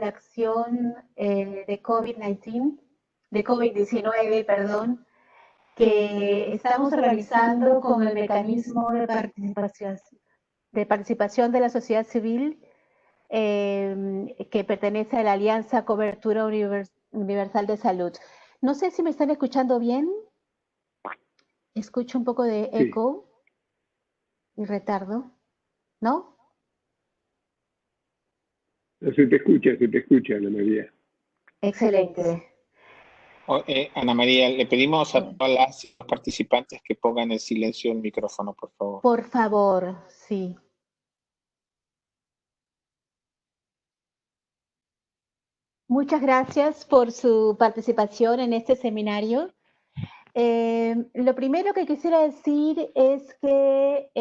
de acción de COVID-19, perdón, que estamos organizando con el mecanismo de participación de la sociedad civil que pertenece a la Alianza Cobertura Universal de Salud. No sé si me están escuchando bien. Escucho un poco de eco y retardo, ¿no? Se te escucha, Ana María. Excelente. Ana María, le pedimos a todas las participantes que pongan en silencio el micrófono, por favor. Por favor, sí. Muchas gracias por su participación en este seminario. Lo primero que quisiera decir es que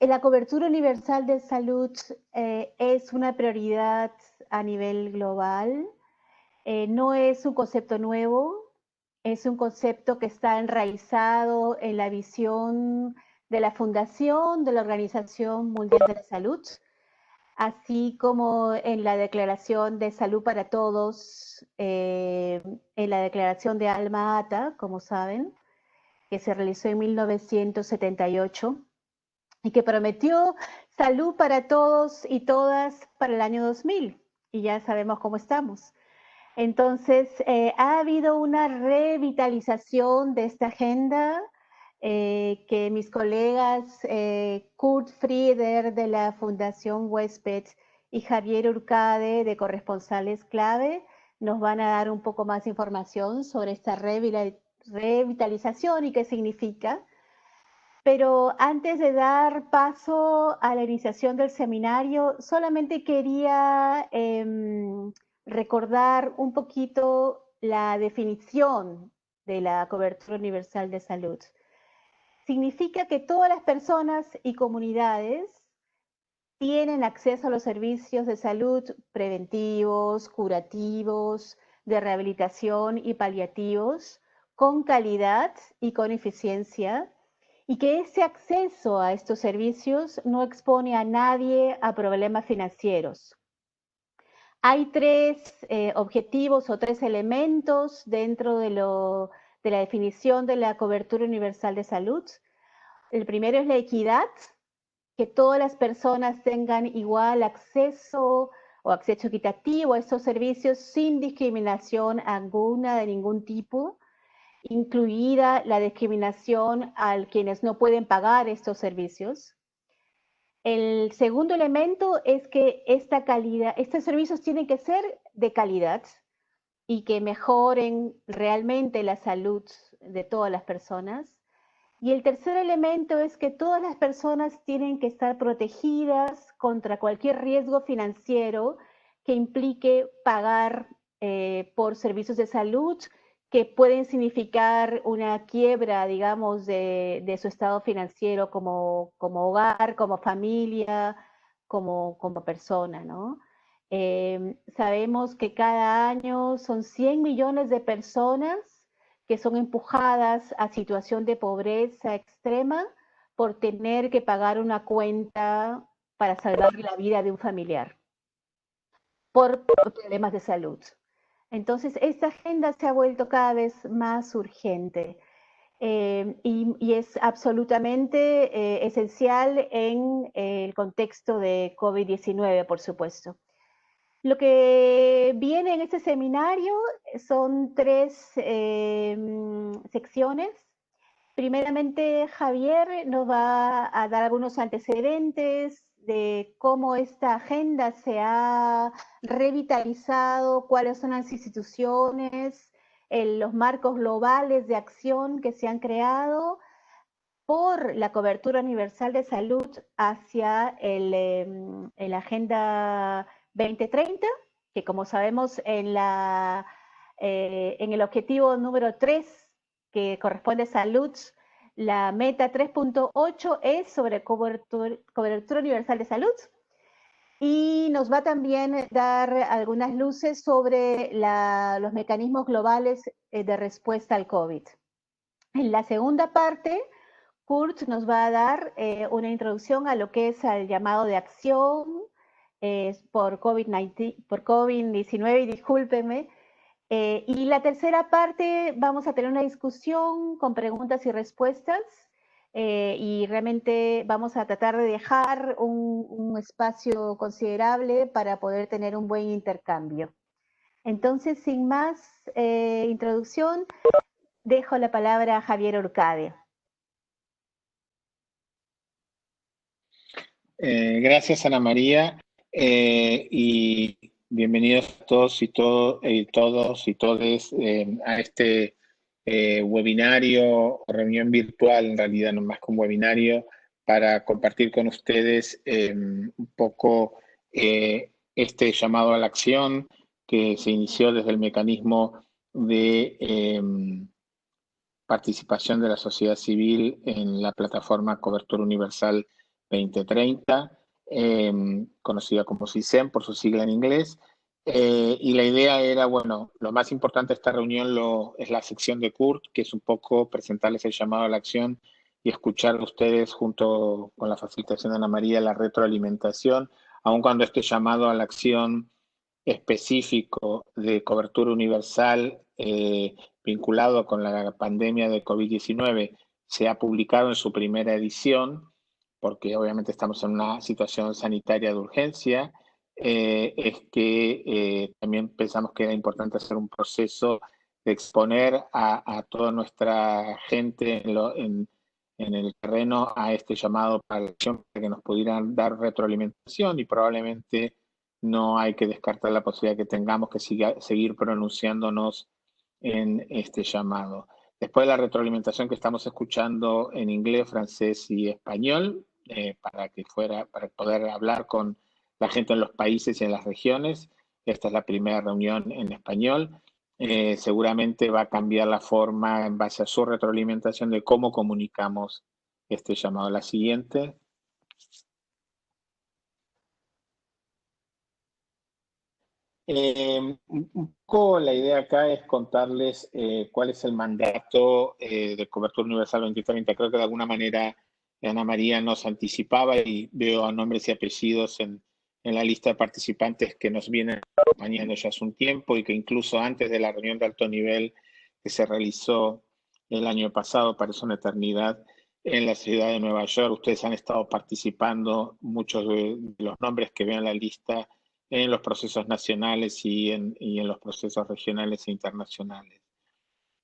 la cobertura universal de salud es una prioridad a nivel global. No es un concepto nuevo, es un concepto que está enraizado en la visión de la Fundación de la Organización Mundial de la Salud, así como en la Declaración de Salud para Todos, en la Declaración de Alma Ata, como saben, que se realizó en 1978 y que prometió salud para todos y todas para el año 2000, y ya sabemos cómo estamos. Entonces, ha habido una revitalización de esta agenda que mis colegas Kurt Frieder de la Fundación Huésped y Javier Urcade de Corresponsales Clave nos van a dar un poco más de información sobre esta revitalización y qué significa. Pero antes de dar paso a la iniciación del seminario, solamente quería recordar un poquito la definición de la cobertura universal de salud. Significa que todas las personas y comunidades tienen acceso a los servicios de salud preventivos, curativos, de rehabilitación y paliativos, con calidad y con eficiencia, y que ese acceso a estos servicios no expone a nadie a problemas financieros. Hay tres objetivos o tres elementos dentro de la definición de la cobertura universal de salud. El primero es la equidad, que todas las personas tengan igual acceso o acceso equitativo a estos servicios sin discriminación alguna de ningún tipo, incluida la discriminación a quienes no pueden pagar estos servicios. El segundo elemento es que estos servicios tienen que ser de calidad y que mejoren realmente la salud de todas las personas. Y el tercer elemento es que todas las personas tienen que estar protegidas contra cualquier riesgo financiero que implique pagar por servicios de salud que pueden significar una quiebra, digamos, de su estado financiero como hogar, como familia, como persona, ¿no? Sabemos que cada año son 100 millones de personas que son empujadas a situación de pobreza extrema por tener que pagar una cuenta para salvar la vida de un familiar por problemas de salud. Entonces, esta agenda se ha vuelto cada vez más urgente y es absolutamente esencial en el contexto de COVID-19, por supuesto. Lo que viene en este seminario son tres secciones. Primeramente, Javier nos va a dar algunos antecedentes de cómo esta agenda se ha revitalizado, cuáles son las instituciones, los marcos globales de acción que se han creado por la cobertura universal de salud hacia la Agenda 2030, que como sabemos en el objetivo número 3, que corresponde a salud, la meta 3.8 es sobre cobertura universal de salud, y nos va también a dar algunas luces sobre los mecanismos globales de respuesta al COVID. En la segunda parte, Kurt nos va a dar una introducción a lo que es el llamado de acción, por COVID-19, y discúlpenme. Y la tercera parte vamos a tener una discusión con preguntas y respuestas, y realmente vamos a tratar de dejar un espacio considerable para poder tener un buen intercambio. Entonces, sin más introducción, dejo la palabra a Javier Urcade. Gracias, Ana María, y bienvenidos a todos y todos a este webinario o reunión virtual, en realidad no más que un webinario, para compartir con ustedes un poco este llamado a la acción que se inició desde el mecanismo de participación de la sociedad civil en la plataforma Cobertura Universal 2030, conocida como CISEN por su sigla en inglés. Y la idea era, bueno, lo más importante de esta reunión es la sección de Kurt, que es un poco presentarles el llamado a la acción y escuchar a ustedes, junto con la facilitación de Ana María, la retroalimentación, aun cuando este llamado a la acción específico de cobertura universal vinculado con la pandemia de COVID-19 se ha publicado en su primera edición, porque obviamente estamos en una situación sanitaria de urgencia, es que también pensamos que era importante hacer un proceso de exponer a toda nuestra gente en el terreno a este llamado para la acción, para que nos pudieran dar retroalimentación, y probablemente no hay que descartar la posibilidad que tengamos que seguir pronunciándonos en este llamado. Después de la retroalimentación que estamos escuchando en inglés, francés y español, para poder hablar con la gente en los países y en las regiones, esta es la primera reunión en español. Seguramente va a cambiar la forma en base a su retroalimentación de cómo comunicamos este llamado. La siguiente. Un poco la idea acá es contarles cuál es el mandato de Cobertura Universal 2030. Creo que de alguna manera Ana María nos anticipaba, y veo a nombres y apellidos en la lista de participantes que nos vienen acompañando ya hace un tiempo, y que incluso antes de la reunión de alto nivel que se realizó el año pasado, parece una eternidad, en la ciudad de Nueva York, ustedes han estado participando, muchos de los nombres que vean la lista, en los procesos nacionales y en los procesos regionales e internacionales.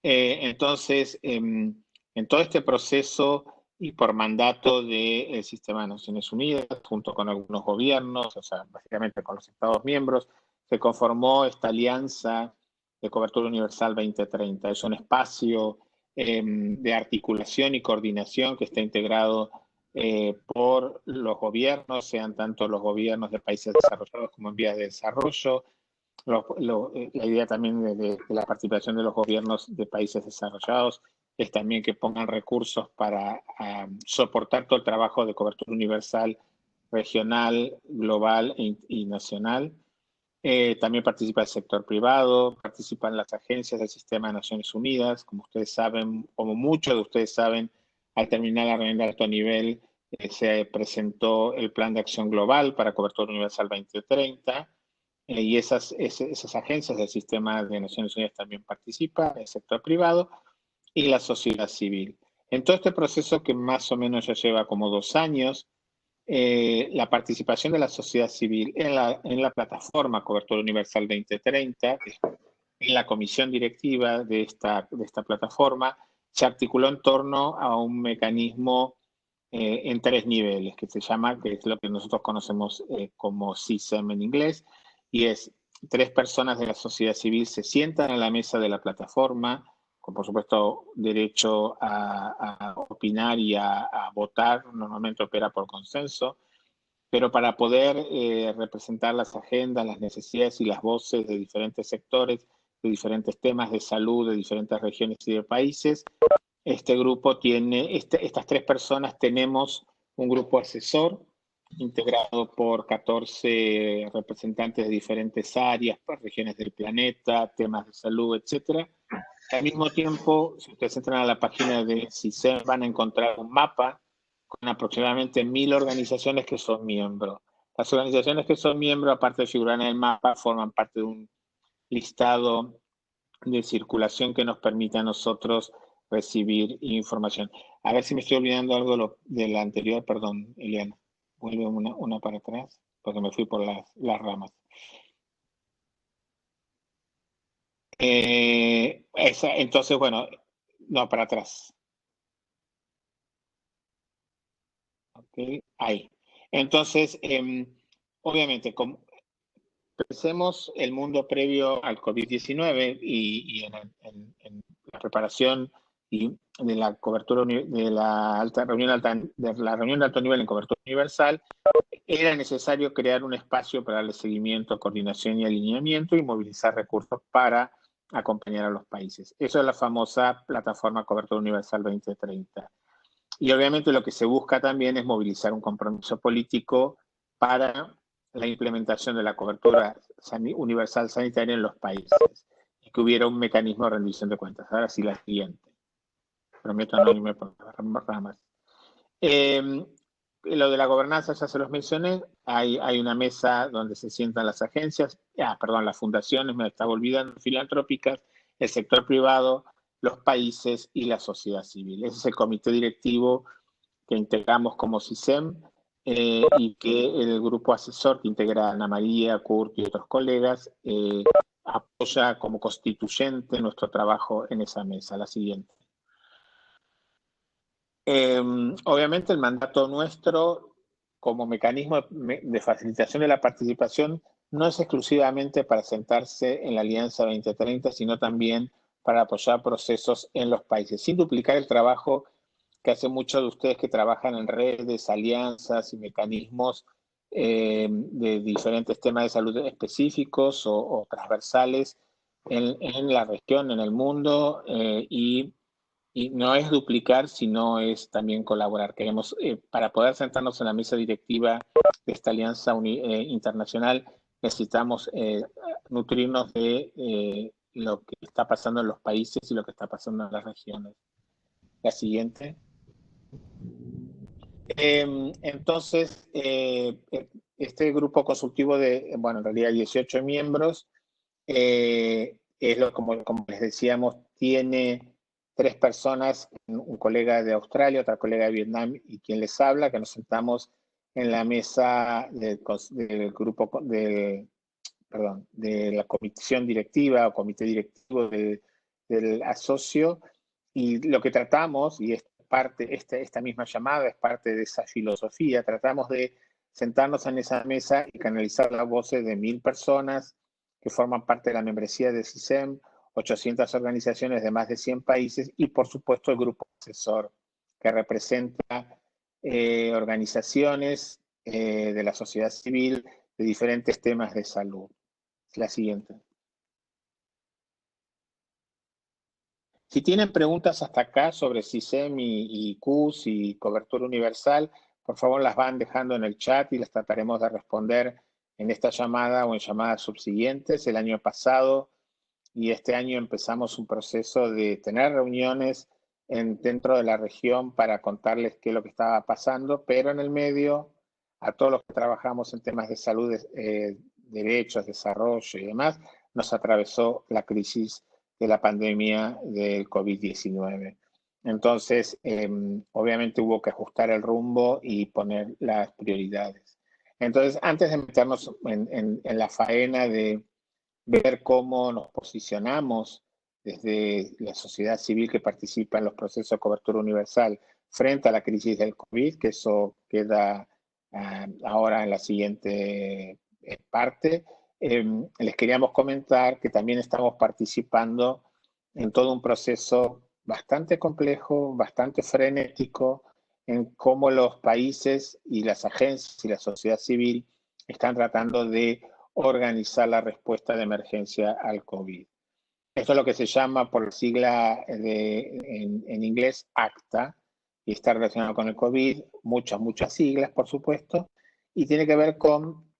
Entonces, en todo este proceso y por mandato del Sistema de Naciones Unidas, junto con algunos gobiernos, o sea, básicamente con los Estados miembros, se conformó esta Alianza de Cobertura Universal 2030. Es un espacio de articulación y coordinación que está integrado por los gobiernos, sean tanto los gobiernos de países desarrollados como en vías de desarrollo. La idea también de la participación de los gobiernos de países desarrollados es también que pongan recursos para soportar todo el trabajo de cobertura universal regional, global y nacional. También participa el sector privado, participan las agencias del Sistema de Naciones Unidas. Como ustedes saben, como muchos de ustedes saben, al terminar la reunión de alto nivel, se presentó el Plan de Acción Global para Cobertura Universal 2030, y esas agencias del Sistema de Naciones Unidas también participan, el sector privado y la sociedad civil. En todo este proceso, que más o menos ya lleva como 2 años, la participación de la sociedad civil en la plataforma Cobertura Universal 2030, en la comisión directiva de esta plataforma, se articuló en torno a un mecanismo en 3 niveles, que es lo que nosotros conocemos como CISEM en inglés, y es 3 personas de la sociedad civil se sientan a la mesa de la plataforma, con por supuesto derecho a opinar y a votar. Normalmente opera por consenso, pero para poder representar las agendas, las necesidades y las voces de diferentes sectores, de diferentes temas de salud, de diferentes regiones y de países, este grupo tiene, estas 3 personas tenemos un grupo asesor integrado por 14 representantes de diferentes áreas, regiones del planeta, temas de salud, etc. Al mismo tiempo, si ustedes entran a la página de CISEM, van a encontrar un mapa con aproximadamente 1000 organizaciones que son miembros. Las organizaciones que son miembros, aparte de figurar en el mapa, forman parte de un listado de circulación que nos permite a nosotros recibir información. A ver si me estoy olvidando algo de la anterior, perdón, Eliana. Vuelve una para atrás, porque me fui por las ramas. Entonces, bueno, no, para atrás. Okay, ahí. Entonces, obviamente, como pensemos el mundo previo al COVID-19 y en la preparación y de la cobertura de la reunión de alto nivel en cobertura universal, era necesario crear un espacio para darle seguimiento, coordinación y alineamiento y movilizar recursos para acompañar a los países. Eso es la famosa plataforma Cobertura Universal 2030. Y obviamente lo que se busca también es movilizar un compromiso político para la implementación de la cobertura universal sanitaria en los países y que hubiera un mecanismo de rendición de cuentas. Ahora sí, la siguiente. Prometo no irme por las ramas. Lo de la gobernanza ya se los mencioné. Hay una mesa donde se sientan las agencias, las fundaciones, me estaba olvidando, filantrópicas, el sector privado, los países y la sociedad civil. Ese es el comité directivo que integramos como CISEM y que el grupo asesor que integra Ana María, Kurt y otros colegas apoya como constituyente nuestro trabajo en esa mesa. La siguiente. Obviamente el mandato nuestro como mecanismo de facilitación de la participación no es exclusivamente para sentarse en la Alianza 2030, sino también para apoyar procesos en los países, sin duplicar el trabajo que hacen muchos de ustedes que trabajan en redes, alianzas y mecanismos de diferentes temas de salud específicos o transversales en la región, en el mundo, y no es duplicar, sino es también colaborar. Queremos, para poder sentarnos en la mesa directiva de esta alianza internacional, necesitamos nutrirnos de lo que está pasando en los países y lo que está pasando en las regiones. La siguiente. Entonces, este grupo consultivo bueno, en realidad 18 miembros, como les decíamos, tiene 3 personas, un colega de Australia, otra colega de Vietnam y quien les habla, que nos sentamos en la mesa del grupo, de la comisión directiva o comité directivo del asocio, y lo que tratamos, y esta misma llamada es parte de esa filosofía, tratamos de sentarnos en esa mesa y canalizar las voces de 1000 personas que forman parte de la membresía de CISEM, 800 organizaciones de más de 100 países y, por supuesto, el grupo asesor que representa organizaciones de la sociedad civil de diferentes temas de salud. La siguiente. Si tienen preguntas hasta acá sobre CISEM y CUS y cobertura universal, por favor las van dejando en el chat y las trataremos de responder en esta llamada o en llamadas subsiguientes. El año pasado y este año empezamos un proceso de tener reuniones dentro de la región para contarles qué es lo que estaba pasando, pero en el medio, a todos los que trabajamos en temas de salud, derechos, desarrollo y demás, nos atravesó la crisis de la pandemia del COVID-19. Entonces, obviamente hubo que ajustar el rumbo y poner las prioridades. Entonces, antes de meternos en la faena de ver cómo nos posicionamos desde la sociedad civil que participa en los procesos de cobertura universal frente a la crisis del COVID, que eso queda ahora en la siguiente parte, les queríamos comentar que también estamos participando en todo un proceso bastante complejo, bastante frenético, en cómo los países y las agencias y la sociedad civil están tratando de organizar la respuesta de emergencia al COVID. Esto es lo que se llama por la sigla en inglés ACTA, y está relacionado con el COVID, muchas siglas, por supuesto, y tiene que ver con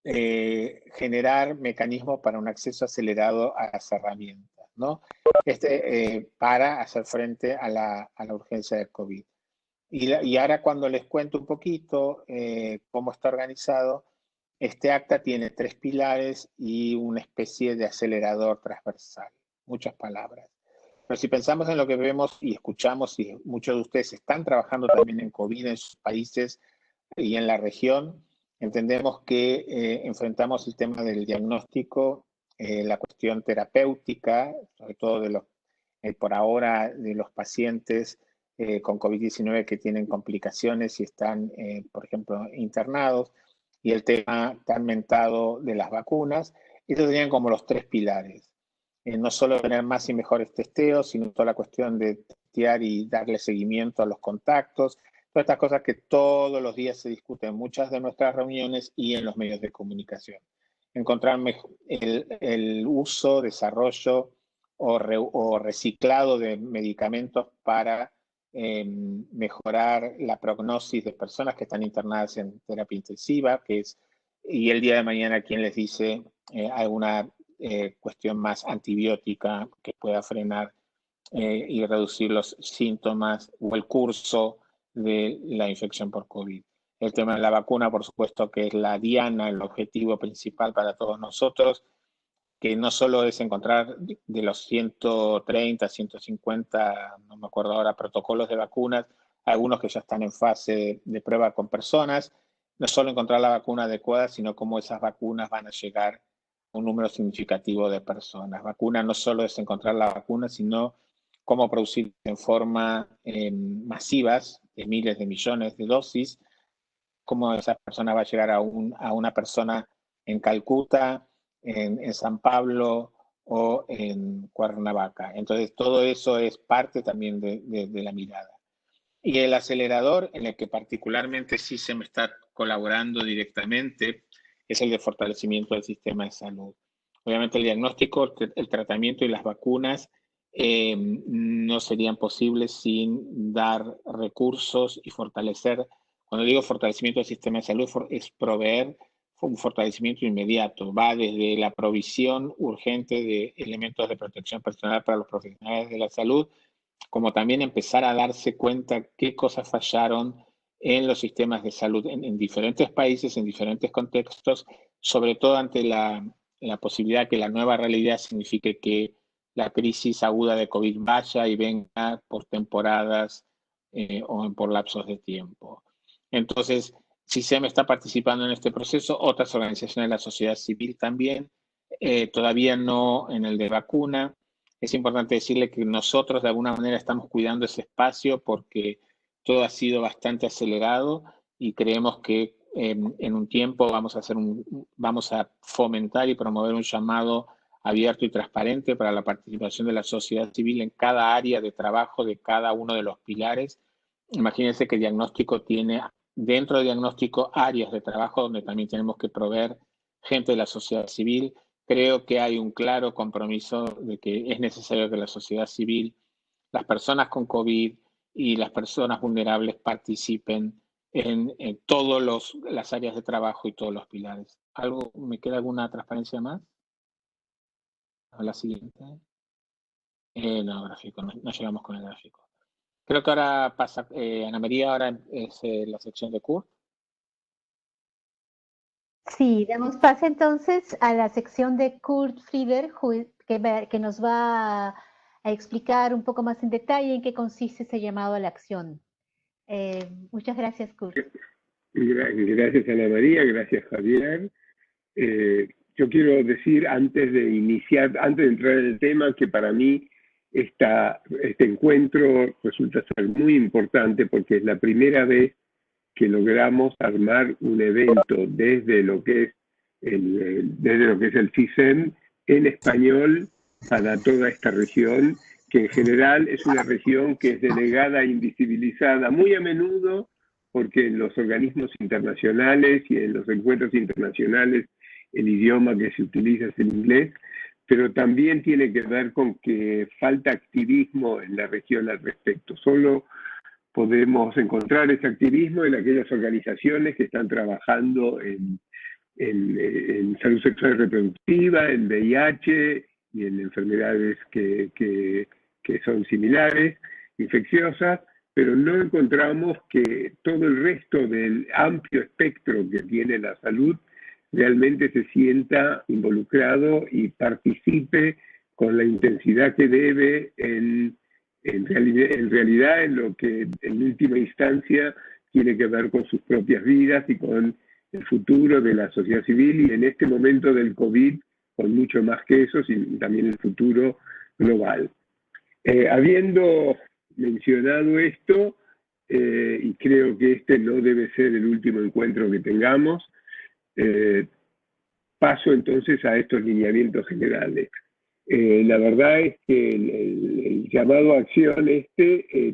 generar mecanismos para un acceso acelerado a las herramientas, ¿no? Para hacer frente a la urgencia del COVID. Y ahora cuando les cuento un poquito cómo está organizado, este acta tiene 3 pilares y una especie de acelerador transversal, muchas palabras. Pero si pensamos en lo que vemos y escuchamos, y muchos de ustedes están trabajando también en COVID en sus países y en la región, entendemos que enfrentamos el tema del diagnóstico, la cuestión terapéutica, sobre todo de los, por ahora de los pacientes con COVID-19 que tienen complicaciones y están, por ejemplo, internados, y el tema tan mentado de las vacunas. Estos serían como los 3 pilares. No solo tener más y mejores testeos, sino toda la cuestión de testear y darle seguimiento a los contactos, todas estas cosas que todos los días se discuten en muchas de nuestras reuniones y en los medios de comunicación. Encontrar el uso, desarrollo o reciclado de medicamentos para mejorar la prognosis de personas que están internadas en terapia intensiva, y el día de mañana quien les dice alguna cuestión más antibiótica que pueda frenar y reducir los síntomas o el curso de la infección por COVID. El tema de la vacuna, por supuesto, que es la diana, el objetivo principal para todos nosotros, que no solo es encontrar de los 130, 150, no me acuerdo ahora, protocolos de vacunas, algunos que ya están en fase de prueba con personas, no solo encontrar la vacuna adecuada, sino cómo esas vacunas van a llegar a un número significativo de personas. Vacuna no solo es encontrar la vacuna, sino cómo producir en forma masivas, de miles de millones de dosis, cómo esa persona va a llegar a una persona en Calcuta, en San Pablo o en Cuernavaca. Entonces, todo eso es parte también de la mirada. Y el acelerador, en el que particularmente sí se me está colaborando directamente, es el de fortalecimiento del sistema de salud. Obviamente el diagnóstico, el tratamiento y las vacunas no serían posibles sin dar recursos y fortalecer. Cuando digo fortalecimiento del sistema de salud, es proveer un fortalecimiento inmediato. Va desde la provisión urgente de elementos de protección personal para los profesionales de la salud, como también empezar a darse cuenta qué cosas fallaron en los sistemas de salud en diferentes países, en diferentes contextos, sobre todo ante la posibilidad que la nueva realidad signifique que la crisis aguda de COVID vaya y venga por temporadas o por lapsos de tiempo. Entonces, CISEM está participando en este proceso, otras organizaciones de la sociedad civil también, todavía no en el de vacuna. Es importante decirle que nosotros de alguna manera estamos cuidando ese espacio porque todo ha sido bastante acelerado y creemos que en un tiempo vamos a fomentar y promover un llamado abierto y transparente para la participación de la sociedad civil en cada área de trabajo de cada uno de los pilares. Imagínense que diagnóstico tiene dentro de diagnóstico áreas de trabajo donde también tenemos que proveer gente de la sociedad civil. Creo que hay un claro compromiso de que es necesario que la sociedad civil, las personas con COVID y las personas vulnerables participen en todas las áreas de trabajo y todos los pilares. ¿Me queda alguna transparencia más? A la siguiente. No, gráfico, no llegamos con el gráfico. Creo que ahora pasa, Ana María, ahora es la sección de Kurt. Sí, damos paso entonces a la sección de Kurt Frieder, que nos va a explicar un poco más en detalle en qué consiste ese llamado a la acción. Muchas gracias, Kurt. Gracias, Ana María, gracias, Javier. Yo quiero decir, antes de entrar en el tema, que para mí este encuentro resulta ser muy importante porque es la primera vez que logramos armar un evento desde lo que es el CISEM en español para toda esta región, que en general es una región que es delegada e invisibilizada muy a menudo, porque en los organismos internacionales y en los encuentros internacionales el idioma que se utiliza es el inglés, pero también tiene que ver con que falta activismo en la región al respecto. Solo podemos encontrar ese activismo en aquellas organizaciones que están trabajando en salud sexual y reproductiva, en VIH y en enfermedades que son similares, infecciosas, pero no encontramos que todo el resto del amplio espectro que tiene la salud realmente se sienta involucrado y participe con la intensidad que debe en realidad en lo que en última instancia tiene que ver con sus propias vidas y con el futuro de la sociedad civil, y en este momento del COVID, con mucho más que eso, y también el futuro global. Habiendo mencionado esto, y creo que este no debe ser el último encuentro que tengamos, paso entonces a estos lineamientos generales. La verdad es que el llamado a acción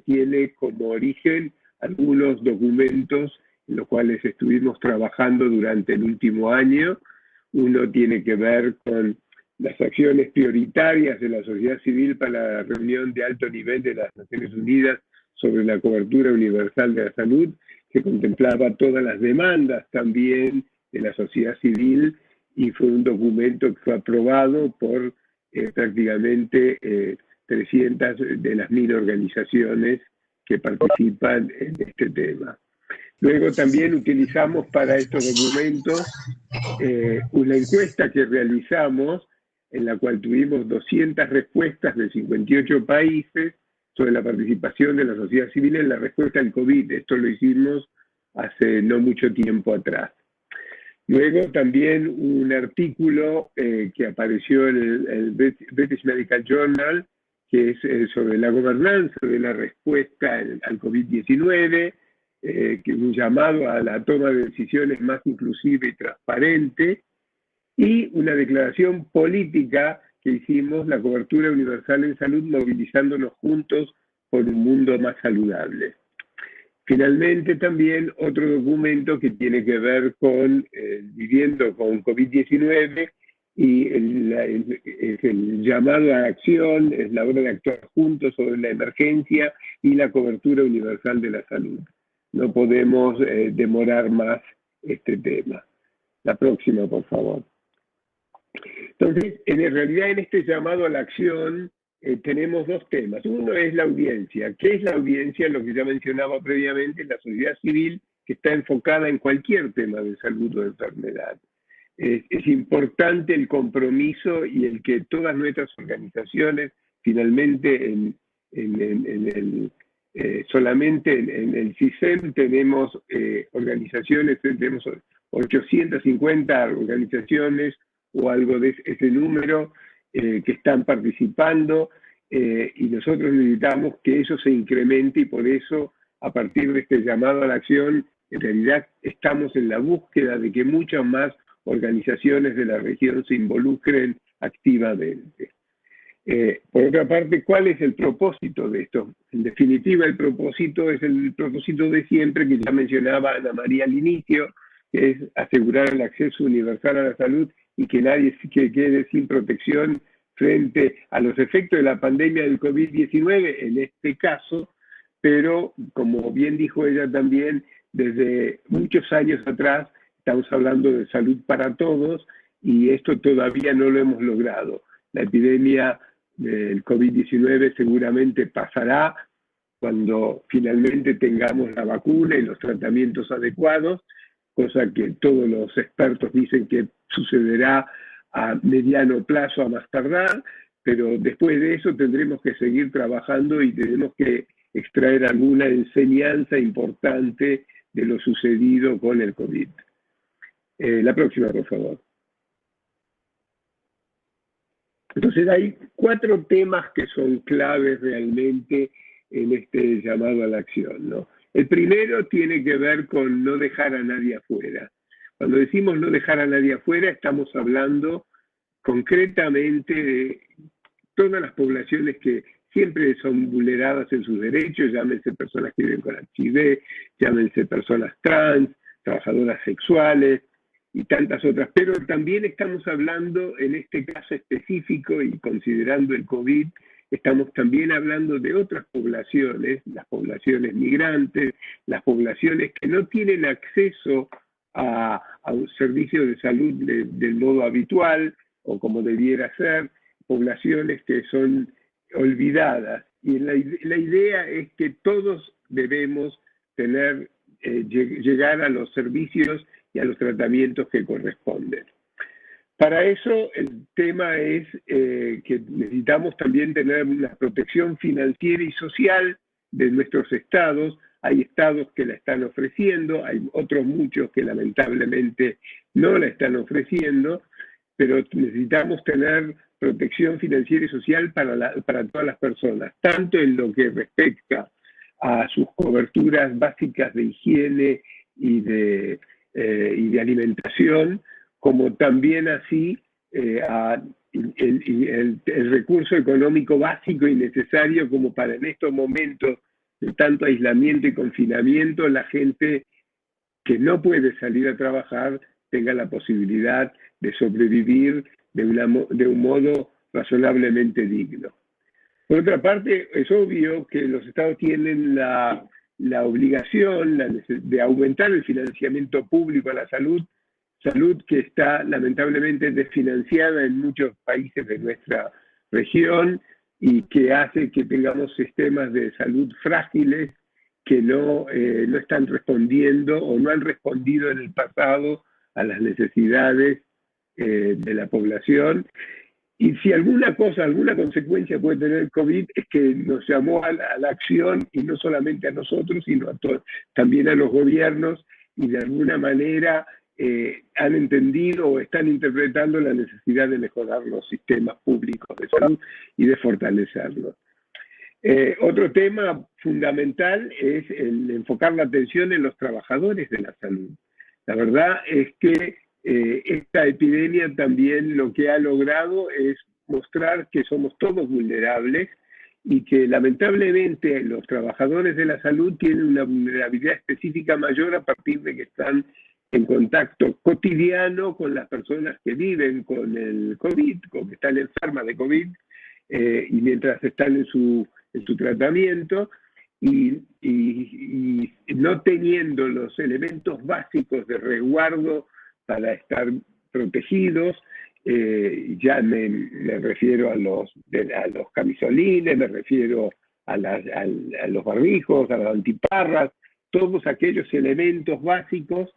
tiene como origen algunos documentos en los cuales estuvimos trabajando durante el último año. Uno tiene que ver con las acciones prioritarias de la sociedad civil para la reunión de alto nivel de las Naciones Unidas sobre la cobertura universal de la salud, que contemplaba todas las demandas también de la sociedad civil, y fue un documento que fue aprobado por prácticamente 300 de las 1000 organizaciones que participan en este tema. Luego también utilizamos para estos documentos una encuesta que realizamos, en la cual tuvimos 200 respuestas de 58 países sobre la participación de la sociedad civil en la respuesta al COVID. Esto lo hicimos hace no mucho tiempo atrás. Luego también un artículo que apareció en el British Medical Journal, que es sobre la gobernanza de la respuesta al COVID-19, que es un llamado a la toma de decisiones más inclusiva y transparente, y una declaración política que hicimos, la cobertura universal en salud, movilizándonos juntos por un mundo más saludable. Finalmente, también otro documento que tiene que ver con viviendo con COVID-19, y es el llamado a la acción, es la hora de actuar juntos sobre la emergencia y la cobertura universal de la salud. No podemos demorar más este tema. La próxima, por favor. Entonces, en realidad, en este llamado a la acción, tenemos dos temas. Uno es la audiencia. ¿Qué es la audiencia? Lo que ya mencionaba previamente, la sociedad civil que está enfocada en cualquier tema de salud o de enfermedad. Es importante el compromiso y el que todas nuestras organizaciones, finalmente solamente en el CISEM tenemos organizaciones, tenemos 850 organizaciones o algo de ese número que están participando, y nosotros necesitamos que eso se incremente, y por eso, a partir de este llamado a la acción, en realidad estamos en la búsqueda de que muchas más organizaciones de la región se involucren activamente. Por otra parte, ¿cuál es el propósito de esto? En definitiva, el propósito es el propósito de siempre, que ya mencionaba Ana María al inicio, que es asegurar el acceso universal a la salud y que nadie quede sin protección frente a los efectos de la pandemia del COVID-19, en este caso, pero como bien dijo ella también, desde muchos años atrás estamos hablando de salud para todos, y esto todavía no lo hemos logrado. La epidemia del COVID-19 seguramente pasará cuando finalmente tengamos la vacuna y los tratamientos adecuados, cosa que todos los expertos dicen que sucederá a mediano plazo, a más tardar, pero después de eso tendremos que seguir trabajando y tenemos que extraer alguna enseñanza importante de lo sucedido con el COVID. La próxima, por favor. Entonces hay 4 temas que son claves realmente en este llamado a la acción, ¿no? El primero tiene que ver con no dejar a nadie afuera. Cuando decimos no dejar a nadie afuera, estamos hablando concretamente de todas las poblaciones que siempre son vulneradas en sus derechos, llámense personas que viven con HIV, llámense personas trans, trabajadoras sexuales y tantas otras. Pero también estamos hablando, en este caso específico y considerando el COVID, estamos también hablando de otras poblaciones, las poblaciones migrantes, las poblaciones que no tienen acceso a un servicio de salud del modo habitual o como debiera ser, poblaciones que son olvidadas. Y la idea es que todos debemos llegar a los servicios y a los tratamientos que corresponden. Para eso el tema es que necesitamos también tener una protección financiera y social de nuestros estados. Hay estados que la están ofreciendo, hay otros muchos que lamentablemente no la están ofreciendo, pero necesitamos tener protección financiera y social para todas las personas, tanto en lo que respecta a sus coberturas básicas de higiene y de alimentación, como también así el recurso económico básico y necesario como para en estos momentos de tanto aislamiento y confinamiento, la gente que no puede salir a trabajar tenga la posibilidad de sobrevivir de un modo razonablemente digno. Por otra parte, es obvio que los estados tienen la obligación de aumentar el financiamiento público a la salud que está lamentablemente desfinanciada en muchos países de nuestra región y que hace que tengamos sistemas de salud frágiles que no están respondiendo o no han respondido en el pasado a las necesidades de la población. Y si alguna consecuencia puede tener el COVID es que nos llamó a la acción, y no solamente a nosotros, sino también a los gobiernos, y de alguna manera han entendido o están interpretando la necesidad de mejorar los sistemas públicos de salud y de fortalecerlos. Otro tema fundamental es el enfocar la atención en los trabajadores de la salud. La verdad es que esta epidemia también lo que ha logrado es mostrar que somos todos vulnerables y que lamentablemente los trabajadores de la salud tienen una vulnerabilidad específica mayor a partir de que están en contacto cotidiano con las personas que viven con el COVID, con que están enfermas de COVID, y mientras están en su tratamiento, y no teniendo los elementos básicos de resguardo para estar protegidos. Ya me refiero a los camisolines, me refiero a los barbijos, a las antiparras, todos aquellos elementos básicos.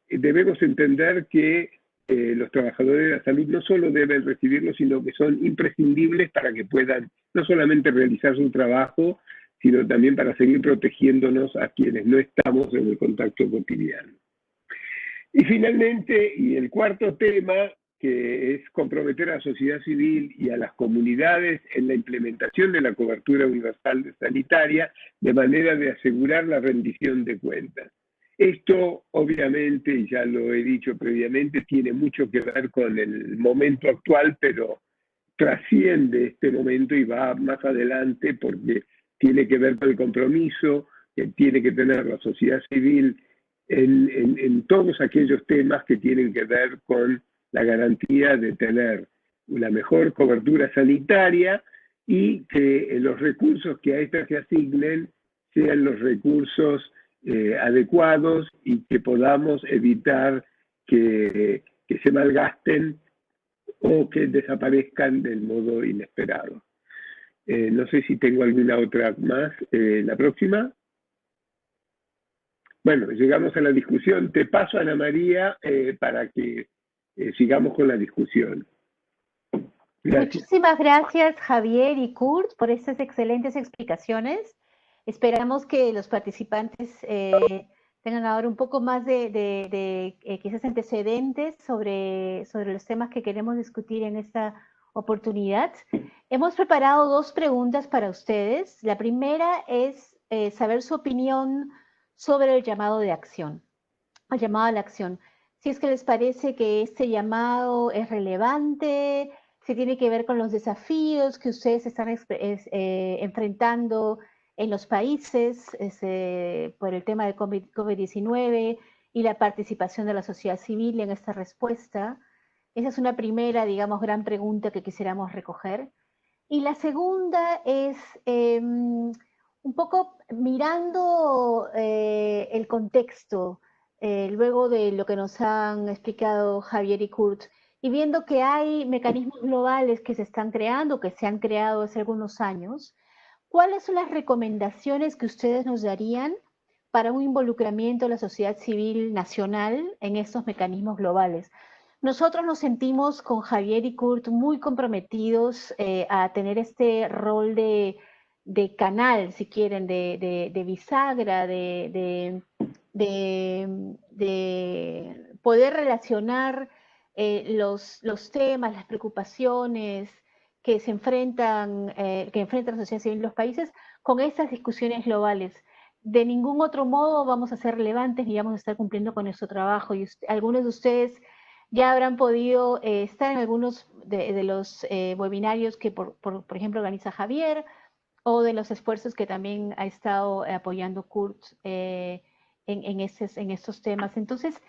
Debemos entender que los trabajadores de la salud no solo deben recibirlos, sino que son imprescindibles para que puedan no solamente realizar su trabajo, sino también para seguir protegiéndonos a quienes no estamos en el contacto cotidiano. Y finalmente, y el cuarto tema, que es comprometer a la sociedad civil y a las comunidades en la implementación de la cobertura universal sanitaria, de manera de asegurar la rendición de cuentas. Esto, obviamente, y ya lo he dicho previamente, tiene mucho que ver con el momento actual, pero trasciende este momento y va más adelante porque tiene que ver con el compromiso que tiene que tener la sociedad civil en todos aquellos temas que tienen que ver con la garantía de tener una mejor cobertura sanitaria y que los recursos que a esta se asignen sean los recursos adecuados y que podamos evitar que se malgasten o que desaparezcan del modo inesperado. No sé si tengo alguna otra más. ¿La próxima? Bueno, llegamos a la discusión. Te paso a Ana María para que sigamos con la discusión. Gracias. Muchísimas gracias, Javier y Kurt, por estas excelentes explicaciones. Esperamos que los participantes tengan ahora un poco más de quizás antecedentes sobre los temas que queremos discutir en esta oportunidad. Hemos preparado 2 preguntas para ustedes. La primera es saber su opinión sobre el llamado de acción, el llamado a la acción. Si es que les parece que este llamado es relevante, si tiene que ver con los desafíos que ustedes están enfrentando en los países por el tema de COVID-19 y la participación de la sociedad civil en esta respuesta. Esa es una primera, digamos, gran pregunta que quisiéramos recoger. Y la segunda es un poco mirando el contexto, luego de lo que nos han explicado Javier y Kurt, y viendo que hay mecanismos globales que se están creando, que se han creado hace algunos años, ¿cuáles son las recomendaciones que ustedes nos darían para un involucramiento de la sociedad civil nacional en estos mecanismos globales? Nosotros nos sentimos con Javier y Kurt muy comprometidos a tener este rol de canal, si quieren, de bisagra, de poder relacionar los temas, las preocupaciones que se enfrentan, que enfrenta la sociedad civil en los países con estas discusiones globales. De ningún otro modo vamos a ser relevantes ni vamos a estar cumpliendo con nuestro trabajo. Y algunos de ustedes ya habrán podido estar en algunos de los webinarios que, por ejemplo, organiza Javier, o de los esfuerzos que también ha estado apoyando Kurt en estos temas. Entonces,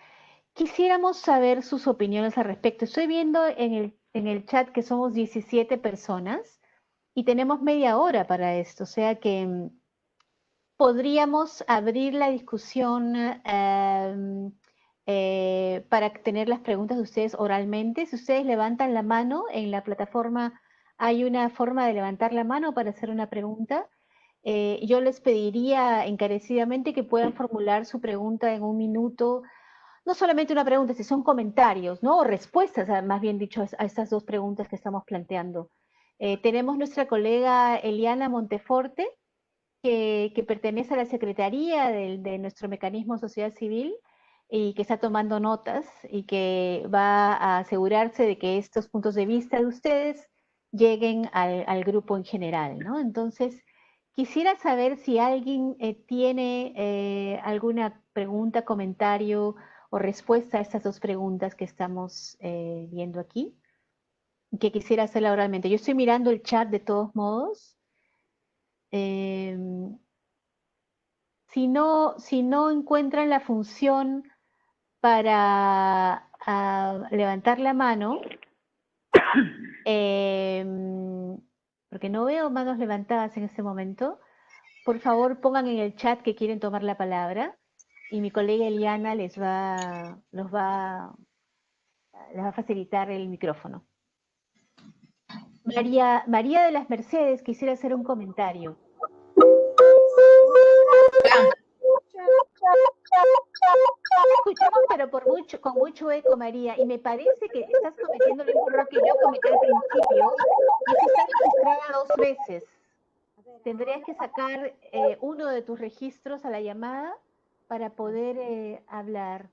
quisiéramos saber sus opiniones al respecto. Estoy viendo en el chat que somos 17 personas y tenemos media hora para esto, o sea que podríamos abrir la discusión para tener las preguntas de ustedes oralmente. Si ustedes levantan la mano en la plataforma, hay una forma de levantar la mano para hacer una pregunta. Yo les pediría encarecidamente que puedan formular su pregunta en un minuto. No solamente una pregunta, si son comentarios, ¿no? O respuestas, más bien dicho, a estas dos preguntas que estamos planteando. Tenemos nuestra colega Eliana Monteforte, que pertenece a la Secretaría de nuestro mecanismo Sociedad Civil y que está tomando notas y que va a asegurarse de que estos puntos de vista de ustedes lleguen al grupo en general, ¿no? Entonces, quisiera saber si alguien tiene alguna pregunta, comentario o respuesta a estas dos preguntas que estamos viendo aquí, que quisiera hacerla oralmente. Yo estoy mirando el chat de todos modos. Si no encuentran la función para levantar la mano, porque no veo manos levantadas en este momento, por favor pongan en el chat que quieren tomar la palabra y mi colega Eliana les va a facilitar el micrófono. María de las Mercedes quisiera hacer un comentario. Escuchamos, pero con mucho eco, María, y me parece que estás cometiendo el mismo error que yo cometí al principio, y es que estás registrada 2 veces. Tendrías que sacar uno de tus registros a la llamada para poder hablar.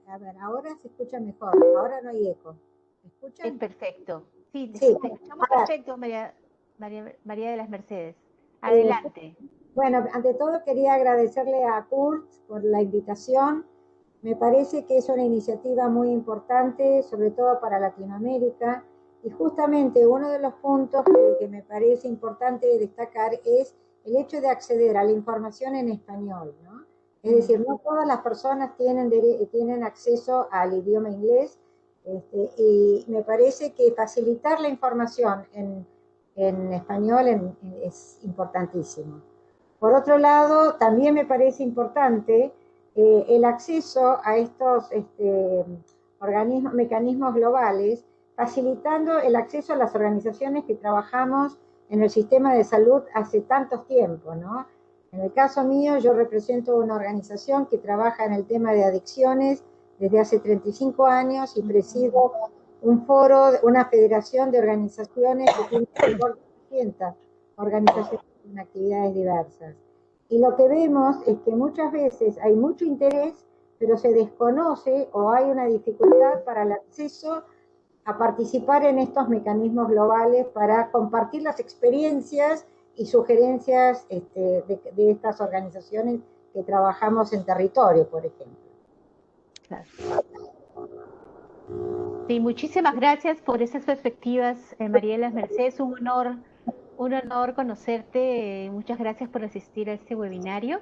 A ver, ahora se escucha mejor, ahora no hay eco. ¿Me escuchan? Es perfecto. Sí, Sí. Te escuchamos perfecto, María de las Mercedes. Adelante. Bueno, ante todo quería agradecerle a Kurt por la invitación. Me parece que es una iniciativa muy importante, sobre todo para Latinoamérica. Y justamente uno de los puntos que me parece importante destacar es el hecho de acceder a la información en español, ¿no? Es decir, no todas las personas tienen acceso al idioma inglés, y me parece que facilitar la información en español es importantísimo. Por otro lado, también me parece importante el acceso a estos mecanismos globales, facilitando el acceso a las organizaciones que trabajamos en el sistema de salud hace tantos tiempos, ¿no? En el caso mío, yo represento una organización que trabaja en el tema de adicciones desde hace 35 años y presido un foro, una federación de organizaciones que tiene alrededor de 200 organizaciones en actividades diversas. Y lo que vemos es que muchas veces hay mucho interés, pero se desconoce o hay una dificultad para el acceso a participar en estos mecanismos globales para compartir las experiencias y sugerencias de estas organizaciones que trabajamos en territorio, por ejemplo. Claro. Sí, muchísimas gracias por esas perspectivas, María de las Mercedes. Un honor conocerte. Muchas gracias por asistir a este webinario.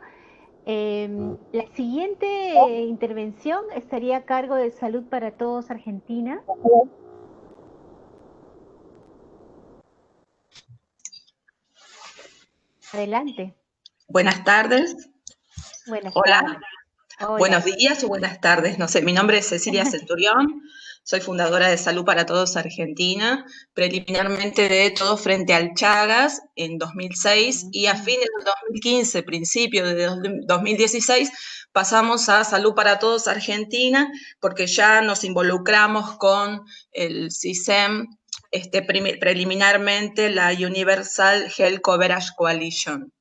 La siguiente intervención estaría a cargo de Salud para Todos Argentina. Adelante. Buenas tardes. Buenas Hola. tardes. Hola. Buenos días o buenas tardes. No sé, mi nombre es Cecilia Centurión. soy fundadora de Salud para Todos Argentina, preliminarmente de Todos Frente al Chagas en 2006 y a fines del 2015, principio de 2016, pasamos a Salud para Todos Argentina porque ya nos involucramos con el CISEM, preliminarmente la Universal Health Coverage Coalition.